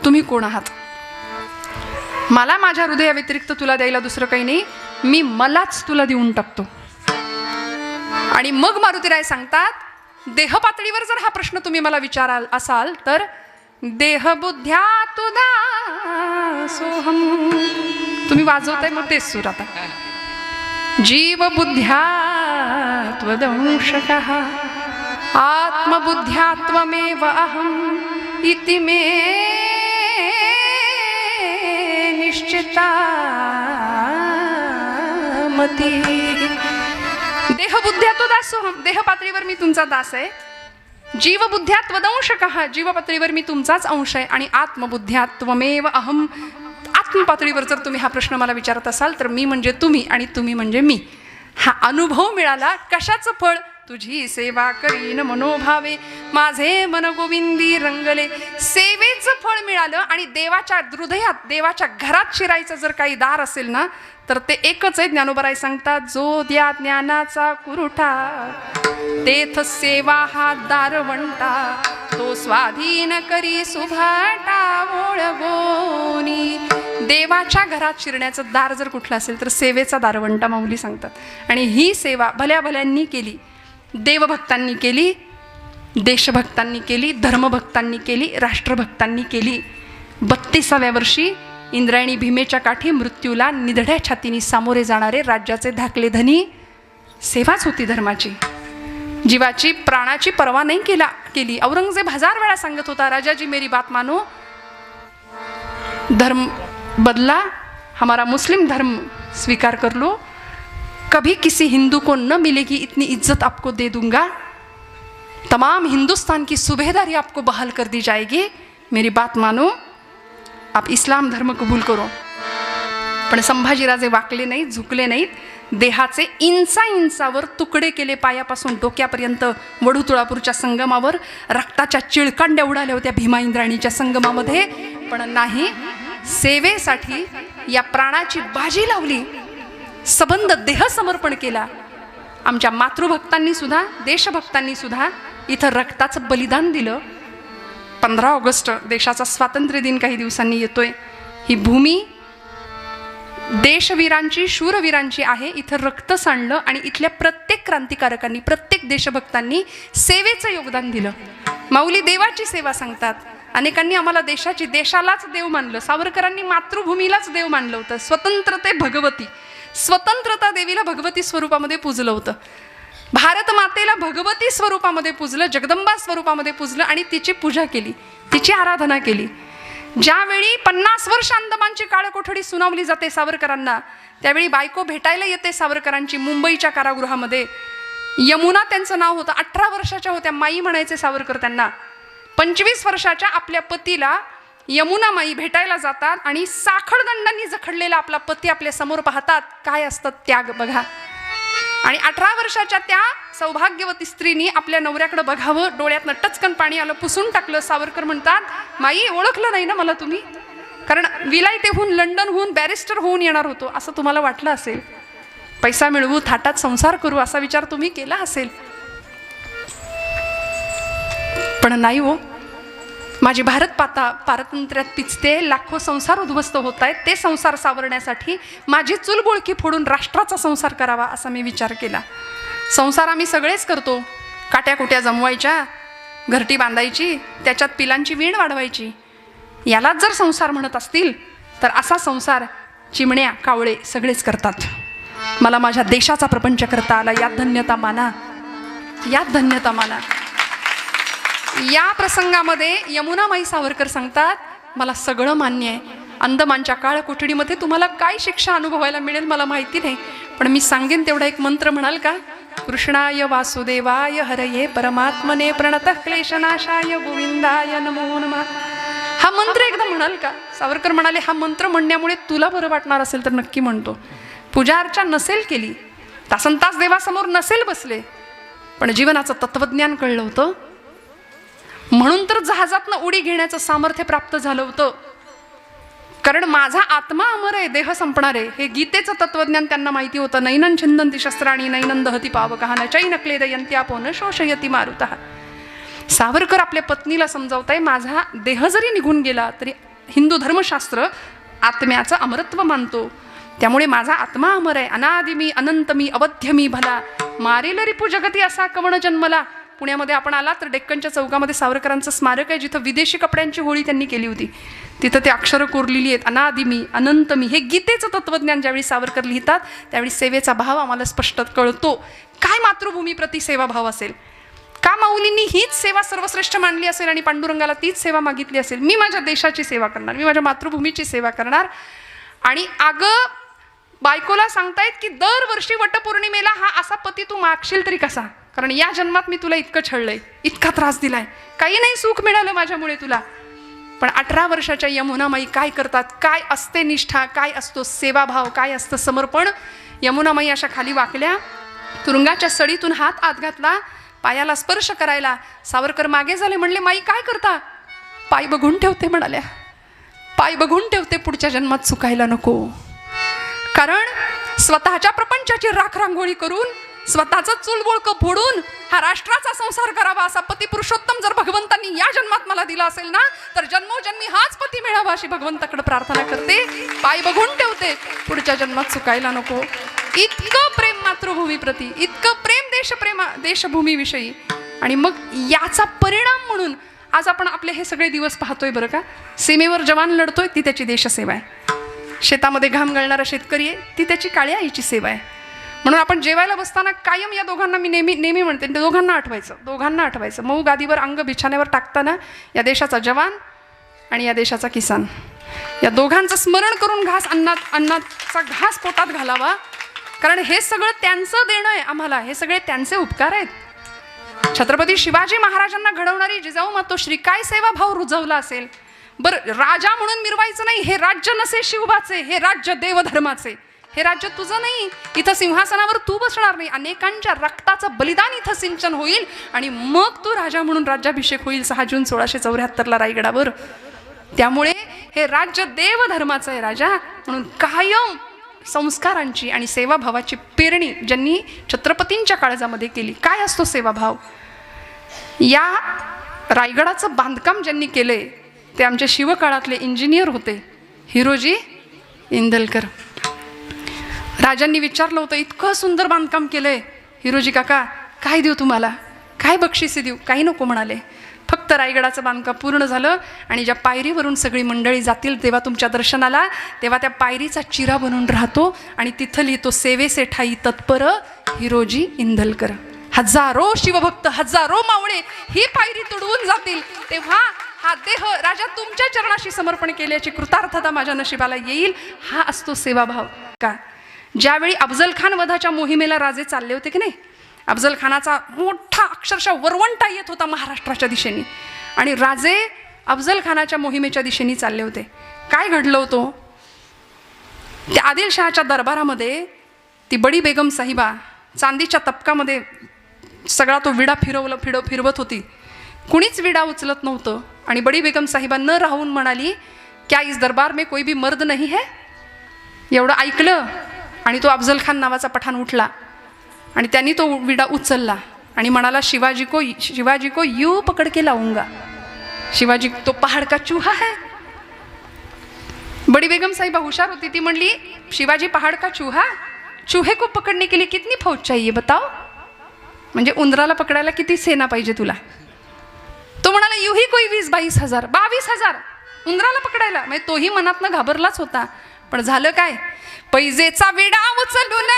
तुम्ही कोण आहात? मला माझ्या हृदया व्यतिरिक्त तुला द्यायला दुसरं काही नाही, मी मलाच तुला देऊन टाकतो. आणि मग मारुतीराय सांगतात देह पातळीवर जर हा प्रश्न तुम्ही मला विचाराल असाल तर देहबुद्ध्या तुदा सोहम, तुम्ही वाजवताय मग तेच सूर आता. जीव बुद्ध्या त्वदंशकः आत्मबुद्ध्या त्वमेव अहम् इति मे निश्चिता मती. देहबुद्ध्या तो दासोहम, देह पातळीवर मी तुमचा दास आहे. जीवबुद्ध्या त्वदंशकः, जीव पातळीवर मी तुमचाच अंश आहे. आणि आत्मबुद्ध्या त्वमेव अहम, आत्मपातळीवर जर तुम्ही हा प्रश्न मला विचारत असाल तर मी म्हणजे तुम्ही आणि तुम्ही म्हणजे मी. हा अनुभव मिळाला. कशाचं फळ? तुझी सेवा करीन मनोभावे, माझे मन गोविंदी रंगले. सेवेचं फळ मिळालं. आणि देवाच्या हृदयात, देवाच्या घरात शिरायचं जर काही दार असेल ना तर ते एकच आहे. ज्ञानोबराय सांगतात जो द्या ज्ञानाचा कुरुठा, तेथ सेवा हा दारवंटा, तो स्वाधीन करी सुभाटा ओळगोनी. देवाच्या घरात शिरण्याचं दार जर कुठलं असेल तर सेवेचा दारवंटा माऊली सांगतात. आणि ही सेवा भल्या भल्यांनी केली, देवभक्तांनी केली, देशभक्तांनी केली, धर्मभक्तांनी केली, राष्ट्रभक्तांनी केली. 32व्या वर्षी इंद्रायणी भीमेच्या काठी मृत्यूला निधड्या छातीने सामोरे जाणारे राज्याचे धाकले धनी सेवाच होती धर्माची. जीवाची प्राणाची पर्वा नाही केली. औरंगजेब 1000 वेळा सांगत होता राजाजी मेरी बात मानो, धर्म बदला, हमारा मुस्लिम धर्म स्वीकार कर लो, कभी किसी हिंदू को न मिलेगी इतनी इज्जत आपको दे दूंगा, तमाम हिंदुस्तान की सूबेदारी आपको बहाल कर दी जाएगी, मेरी बात मानो, आप इस्लाम धर्म कबूल करो. पण संभाजीराजे वाकले नाहीत, झुकले नाहीत. देहाचे इंचावर तुकडे केले, पायापासून डोक्यापर्यंत. वडूतुळापूरच्या संगमावर रक्ताच्या चिळकांड्या उडाल्या होत्या भीमा इंद्राणीच्या संगमामध्ये. पण नाही, सेवेसाठी या प्राणाची बाजी लावली, सबंध देह समर्पण केला. आमच्या मातृभक्तांनी सुद्धा, देशभक्तांनी सुद्धा इथं रक्ताचं बलिदान दिलं. 15 ऑगस्ट देशाचा स्वातंत्र्य दिन काही दिवसांनी येतोय. ही भूमी देशवीरांची, शूरवीरांची आहे. इथं रक्त सांडलं आणि इथल्या प्रत्येक क्रांतिकारकांनी, प्रत्येक देशभक्तांनी सेवेचं योगदान दिलं. माऊली देवाची सेवा सांगतात. अनेकांनी आम्हाला देशालाच देव मानलं. सावरकरांनी मातृभूमीलाच देव मानलं होतं. स्वतंत्रते भगवती, स्वतंत्रता देवीला भगवती स्वरूपामध्ये पूजलं होतं. भारत मातेला भगवती स्वरूपामध्ये पूजलं, जगदंबा स्वरूपामध्ये पूजलं आणि तिची पूजा केली, तिची आराधना केली. ज्यावेळी 50 वर्ष अंदमानची काळकोठडी सुनावली जाते सावरकरांना, त्यावेळी बायको भेटायला येते सावरकरांची मुंबईच्या कारागृहामध्ये. यमुना त्यांचं नाव होतं. 18 वर्षाच्या होत्या. माई म्हणायचे सावरकर त्यांना. 25 वर्षाच्या आपल्या पतीला यमुना माई भेटायला जातात आणि साखळदंडांनी जखडलेला आपला पती आपल्या समोर पाहतात. काय असतं त्याग बघा. आणि 18 वर्षाच्या त्या सौभाग्यवती स्त्रीनी आपल्या नवऱ्याकडे बघावं, डोळ्यातनं टचकन पाणी आलं, पुसून टाकलं. सावरकर म्हणतात, माई ओळखलं नाही ना मला तुम्ही? कारण विलायतेहून, लंडनहून बॅरिस्टर होऊन येणार होतो असं तुम्हाला वाटलं असेल. पैसा मिळवू, थाटात संसार करू असा विचार तुम्ही केला असेल. पण नाही हो, माझी भारत पारतंत्र्यात पिचते, लाखो संसार उद्ध्वस्त होत आहेत. ते संसार सावरण्यासाठी माझी चुलबुळकी फोडून राष्ट्राचा संसार करावा असा मी विचार केला. संसार आम्ही सगळेच करतो. काट्याकुट्या जमवायच्या, घरटी बांधायची, त्याच्यात पिलांची वीण वाढवायची. यालाच जर संसार म्हणत असतील तर असा संसार चिमण्या, कावळे सगळेच करतात. मला माझ्या देशाचा प्रपंच करता आला, यात धन्यता माना, यात धन्यता माना. या प्रसंगामध्ये यमुनामाई सावरकर सांगतात, मला सगळं मान्य आहे. अंदमानच्या काळ कोठडीमध्ये तुम्हाला काय शिक्षा अनुभवायला मिळेल मला माहिती नाही, पण मी सांगेन तेवढा एक मंत्र म्हणाल का? कृष्णाय वासुदेवाय हरये परमात्मने प्रणतः क्लेशनाशाय गोविंदाय नमो नमः. हा मंत्र एकदा म्हणाल का? सावरकर म्हणाले, हा मंत्र म्हणण्यामुळे तुला बरं वाटणार असेल तर नक्की म्हणतो. पूजा अर्चा नसेल केली, तासनतास देवासमोर नसेल बसले, पण जीवनाचं तत्वज्ञान कळलं होतं. म्हणून तर जहाजातनं उडी घेण्याचं सामर्थ्य प्राप्त झालं होतं. कारण माझा आत्मा अमर आहे, देह संपणार आहे, हे गीतेचं तत्वज्ञान त्यांना माहिती होतं. नैनं छिंदन्ति शस्त्राणि नैनं दहति पावकः न चैन क्लेदयन्त्यापो न शोषयति मारुतः. सावरकर आपल्या पत्नीला समजावताय, माझा देह जरी निघून गेला तरी हिंदू धर्मशास्त्र आत्म्याचं अमरत्व मानतो. त्यामुळे माझा आत्मा अमर आहे. अनादि मी, अनंत मी, अवध्य मी भला, मारेल रिपू जगती असा कवण जन्मला. पुण्यामध्ये आपण आला तर डेक्कनच्या चौकामध्ये सावरकरांचं स्मारक आहे, जिथं विदेशी कपड्यांची होळी त्यांनी केली होती. तिथं ते अक्षरं कोरलेली आहेत, अनादि मी, अनंत मी. हे गीतेचं तत्वज्ञान ज्यावेळी सावरकर लिहितात त्यावेळी सेवेचा भाव आम्हाला स्पष्ट कळतो. काय मातृभूमीप्रती सेवाभाव असेल? का माऊलींनी हीच सेवा सर्वश्रेष्ठ मानली असेल आणि पांडुरंगाला तीच सेवा मागितली असेल? मी माझ्या देशाची सेवा करणार, मी माझ्या मातृभूमीची सेवा करणार. आणि अगं बायकोला सांगतायत की दरवर्षी वटपौर्णिमेला हा असा पती तू मागशील तरी कसा? कारण या जन्मात मी तुला इतकं छळलंय, इतका त्रास दिलाय, काही नाही सुख मिळालं माझ्यामुळे तुला. पण 18 वर्षाच्या यमुनामाई काय करतात? काय असते निष्ठा, काय असतो सेवाभाव, काय असतं समर्पण? यमुनामाई अशा खाली वाकल्या, तुरुंगाच्या सडीतून हात आत घातला, पायाला स्पर्श करायला. सावरकर मागे झाले, म्हणले, माई काय करता? पाय बघून ठेवते म्हणाल्या, पाय बघून ठेवते, पुढच्या जन्मात चुकायला नको. कारण स्वतःच्या प्रपंचाची राखरांगोळी करून, स्वतःचं चुलबुळकं फोडून हा राष्ट्राचा संसार करावा असा पती पुरुषोत्तम जर भगवंतांनी या जन्मात मला दिला असेल ना, तर जन्मोजन्मी हाच पती मिळावा अशी भगवंताकडे प्रार्थना करते. पाय बघून ठेवते, पुढच्या जन्मात चुकायला नको. इतकं प्रेम मातृभूमीप्रती, इतकं प्रेम देशभूमीविषयी. आणि मग याचा परिणाम म्हणून आज आपण आपले हे सगळे दिवस पाहतोय बरं का. सीमेवर जवान लढतोय, ती त्याची देशसेवा आहे. शेतामध्ये घाम गळणारा शेतकरी आहे, ती त्याची काळ्या आईची सेवा आहे. म्हणून आपण जेवायला बसताना कायम या दोघांना मी नेहमी म्हणते, दोघांना आठवायचं. मऊ गादीवर अंग बिछाण्यावर टाकताना या देशाचा जवान आणि या देशाचा किसान, या दोघांचं स्मरण करून अन्नाचा घास पोटात घालावा. कारण हे सगळं त्यांचं देणं आहे आम्हाला, हे सगळे त्यांचे उपकार आहेत. छत्रपती शिवाजी महाराजांना घडवणारी जिजाऊ मातोश्री काय सेवाभाव रुजवला असेल बरं. राजा म्हणून मिरवायचं नाही, हे राज्य नसे शिवबाचे, हे राज्य देवधर्माचे, हे राज्य तुझं नाही. इथं सिंहासनावर तू बसणार नाही, अनेकांच्या रक्ताचं बलिदान इथं सिंचन होईल आणि मग तू राजा म्हणून राज्याभिषेक होईल 6 जून 1674 रायगडावर. त्यामुळे हे राज्य देवधर्माचं आहे राजा. म्हणून कायम संस्कारांची आणि सेवाभावाची पेरणी ज्यांनी छत्रपतींच्या काळजामध्ये केली. काय असतो सेवाभाव? या रायगडाचं बांधकाम ज्यांनी केले ते आमच्या शिवकाळातले इंजिनियर होते, हिरोजी इंदलकर. राजांनी विचारलं होतं, इतकं सुंदर बांधकाम केलंय हिरोजी काका, काय देऊ तुम्हाला, काय बक्षिसे देऊ? काही नको म्हणाले. फक्त रायगडाचं बांधकाम पूर्ण झालं आणि ज्या पायरीवरून सगळी मंडळी जातील तेव्हा तुमच्या दर्शनाला, तेव्हा त्या पायरीचा चिरा बनून राहतो आणि तिथं लिहितो, सेवेसे ठाई तत्पर हिरोजी इंदलकर. हजारो शिवभक्त, हजारो मावळे ही पायरी तुडवून जातील, तेव्हा हा देह राजा तुमच्या चरणाशी समर्पण केल्याची कृतार्थता माझ्या नशिबाला येईल. हा असतो सेवाभाव. का ज्यावेळी अफजल खान वधाच्या मोहिमेला राजे चालले होते की नाही, अफजल खानाचा मोठा अक्षरशः वरवंटा येत होता महाराष्ट्राच्या दिशेने आणि राजे अफजल खानाच्या मोहिमेच्या दिशेने चालले होते. काय घडलं होतं, त्या आदिलशहाच्या दरबारामध्ये ती बडी बेगम साहिबा चांदीच्या तपकामध्ये सगळा तो विडा फिरवत होती. कुणीच विडा उचलत नव्हतं आणि बडी बेगम साहिबा न राहून म्हणाली, क्या इस दरबार में कोई भी मर्द नहीं है? एवढं ऐकलं आणि तो अफजल खान नावाचा पठाण उठला आणि त्यांनी तो विडा उचलला आणि म्हणाला, शिवाजी को यू पकड के लाऊंगा. शिवाजी तो पहाड़ का चूहा है. बड़ी बेगम साहिबा हुशार होती, ती म्हणली, शिवाजी पहाड़ का चूहा, चूहे को पकड़ने के लिए कितनी फौज चाहिए बताओ? म्हणजे उंदराला पकडायला किती सेना पाहिजे तुला? तो म्हणाला, युही कोई 20-22 हजार, 22 हजार उंदराला पकडायला. म्हणजे तोही मनातनं घाबरलाच होता. पण झालं काय, पैजेचा विडा उचलून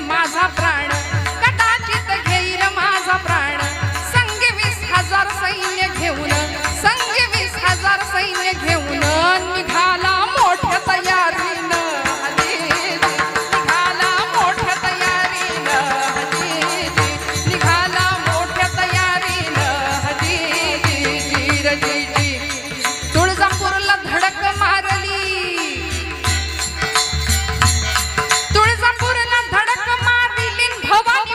माझा प्राण, कदाचित घेईल माझा प्राण. संग 20,000 सैन्य घेऊन, संग 20,000 सैन्य घेऊन निघाला मोठ्या तयारीनं. निघाला मोठ्या तयारीनं, निघाला मोठ्या तयारीनं. तुळजापूरला धडक मारली, तुळजापूरला धडक मारली, भवानी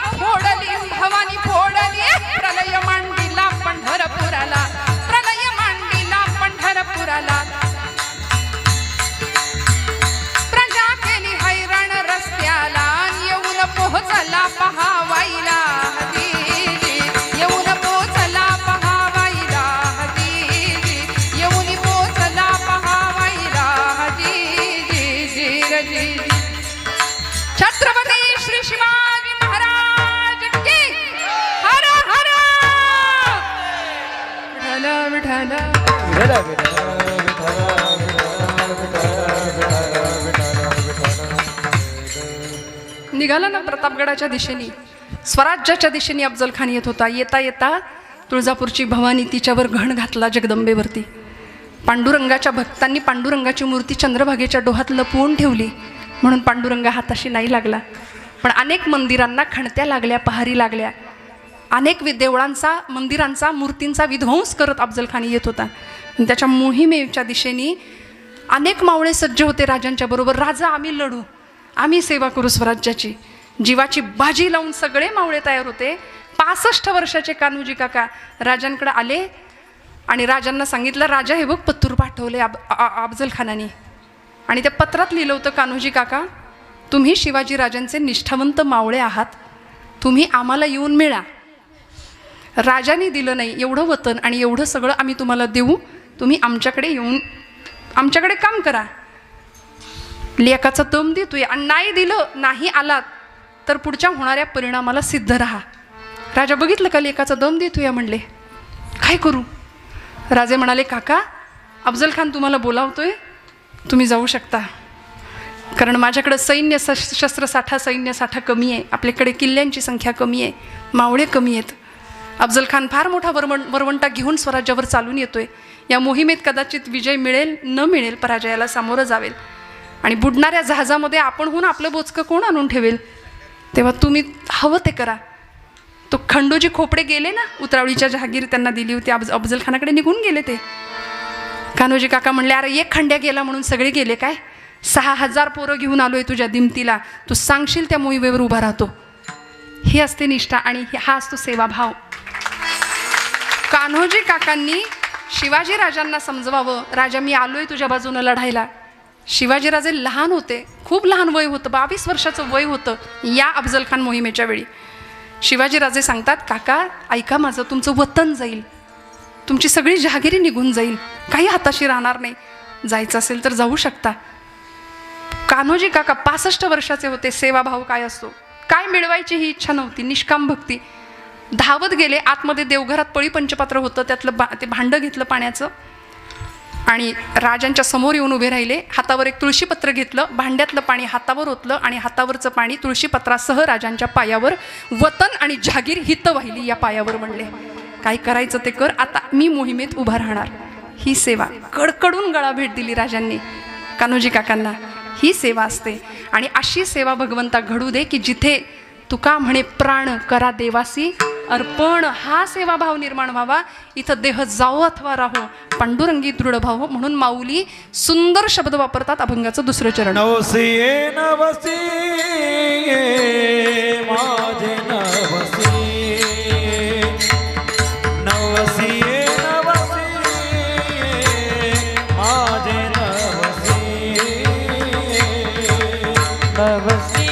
फोडली, प्रलय मांडीला पंढरपुराला, प्रलय मांडीला पंढरपुराला. प्रजा केली हैराण रस्त्याला, येऊन पोहोचला पहावाईला. येऊन पोहोचला पहावाईला, येऊन पोहोचला पहावाईला. छत्रपती श्री शिवाजी महाराज की हर हर विठ्ठल विठ्ठल. निघाला ना प्रतापगडाच्या दिशेने, स्वराज्याच्या दिशेने अफजल खान येत होता. येता येता तुळजापूरची भवानी तिच्यावर घण घातला जगदंबेवरती. पांडुरंगाच्या भक्तांनी पांडुरंगाची मूर्ती चंद्रभागेच्या डोहात लपवून ठेवली म्हणून पांडुरंगा हाताशी नाही लागला. पण अनेक मंदिरांना खणत्या लागल्या, पहारी लागल्या. अनेक देवळांचा, मंदिरांचा, मूर्तींचा विध्वंस करत अफजल खान येत होता. त्याच्या मोहिमेच्या दिशेने अनेक मावळे सज्ज होते राजांच्या बरोबर. राजा आम्ही लढू, आम्ही सेवा करू स्वराज्याची. जीवाची बाजी लावून सगळे मावळे तयार होते. 65 वर्षाचे कान्होजी काका राजांकडे आले आणि राजांना सांगितलं, राजा हे बघ पत्तूर पाठवले अफजल खानाने आणि त्या पत्रात लिहिलं होतं, कान्होजी काका तुम्ही शिवाजी राजांचे निष्ठावंत मावळे आहात, तुम्ही आम्हाला येऊन मिळा. राजाने दिलं नाही एवढं वतन आणि एवढं सगळं आम्ही तुम्हाला देऊ, तुम्ही आमच्याकडे येऊन आमच्याकडे काम करा. लेकाचा दम देतोय आणि नाही दिलं, नाही आलात तर पुढच्या होणाऱ्या परिणामाला सिद्ध राहा. राजा बघितलं का लेकाचा दम देतोय म्हणले, काय करू? राजे म्हणाले, काका अफजल खान तुम्हाला बोलावतोय, तुम्ही जाऊ शकता. कारण माझ्याकडं शस्त्रसाठा सैन्यसाठा कमी आहे, आपल्याकडे किल्ल्यांची संख्या कमी आहे, मावळे कमी आहेत. अफजल खान फार मोठा वरवंटा घेऊन स्वराज्यावर चालून येतोय. या मोहिमेत कदाचित विजय मिळेल न मिळेल, पराजयाला सामोरं जावेल. आणि बुडणाऱ्या जहाजामध्ये आपणहून आपलं बोचकं कोण आणून ठेवेल? तेव्हा तुम्ही हवं ते करा. तो खंडोजी खोपडे गेले ना, उतरावळीच्या जहागीर त्यांना दिली होती, अफजल खानाकडे निघून गेले ते. कान्होजी काका म्हणले, अरे एक खंड्या गेला म्हणून सगळे गेले काय? 6000 पोरं घेऊन आलोय तुझ्या दिमतीला, तू सांगशील त्या मोहिमेवर उभा राहतो. ही असते निष्ठा आणि हा असतो सेवाभाव. कान्होजी काकांनी शिवाजी राजांना समजवावं, राजा मी आलोय तुझ्या बाजूनं लढायला. शिवाजीराजे लहान होते, खूप लहान वय होतं, 22 वर्षाचं वय होतं या अफजल खान मोहिमेच्या वेळी. शिवाजीराजे सांगतात, काका ऐका माझं, तुमचं वतन जाईल, तुमची सगळी जहागिरी निघून जाईल, काही हाताशी राहणार नाही, जायचं असेल तर जाऊ शकता. कान्होजी काका 65 वर्षाचे होते. सेवाभाव काय असतो, काय मिळवायची ही इच्छा नव्हती, निष्काम भक्ती. धावत गेले आतमध्ये, देवघरात पळी पंचपात्र होतं, त्यातलं ते भांडं घेतलं पाण्याचं आणि राजांच्या समोर येऊन उभे राहिले. हातावर एक तुळशीपत्र घेतलं, भांड्यातलं पाणी हातावर ओतलं आणि हातावरचं पाणी तुळशीपत्रासह राजांच्या पायावर, वतन आणि जहागीर हित वाहिली या पायावर म्हणले, काय करायचं ते कर, आता मी मोहिमेत उभा राहणार. ही सेवा, कडकडून गळा भेट दिली राजांनी कान्होजी काकांना. ही सेवा असते आणि अशी सेवा भगवंता घडू दे की जिथे तुका म्हणे प्राण करा देवासी अर्पण, हा सेवाभाव निर्माण व्हावा. इथं देह जाओ अथवा राहो, पांडुरंगी दृढ भाव. म्हणून माऊली सुंदर शब्द वापरतात अभंगाचं दुसरं चरण. नवसी नवसी माझे नवसी, नवसी नवसी माझे नवसी, नवसी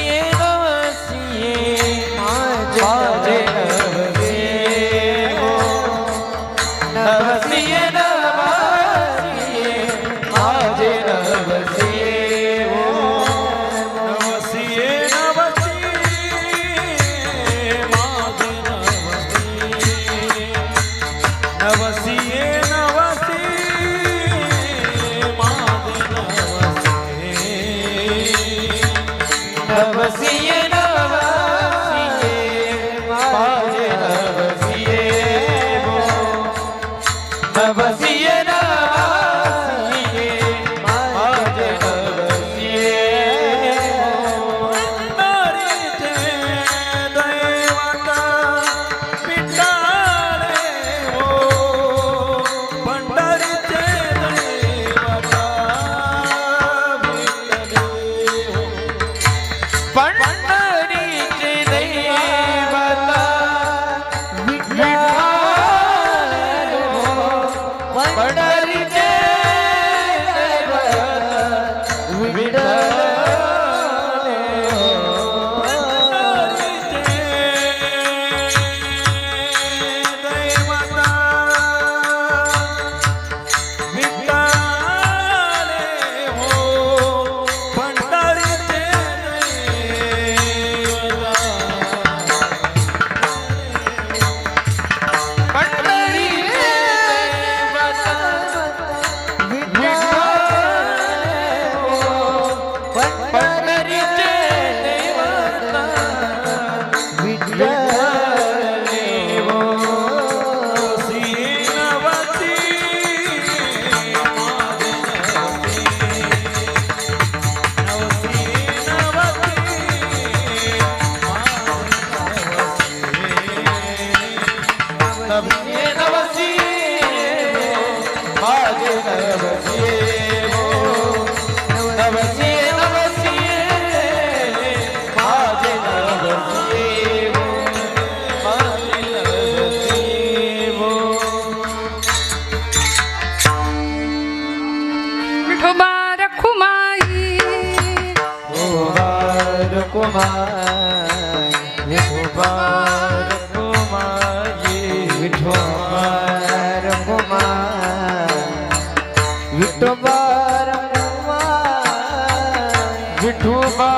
विठोबा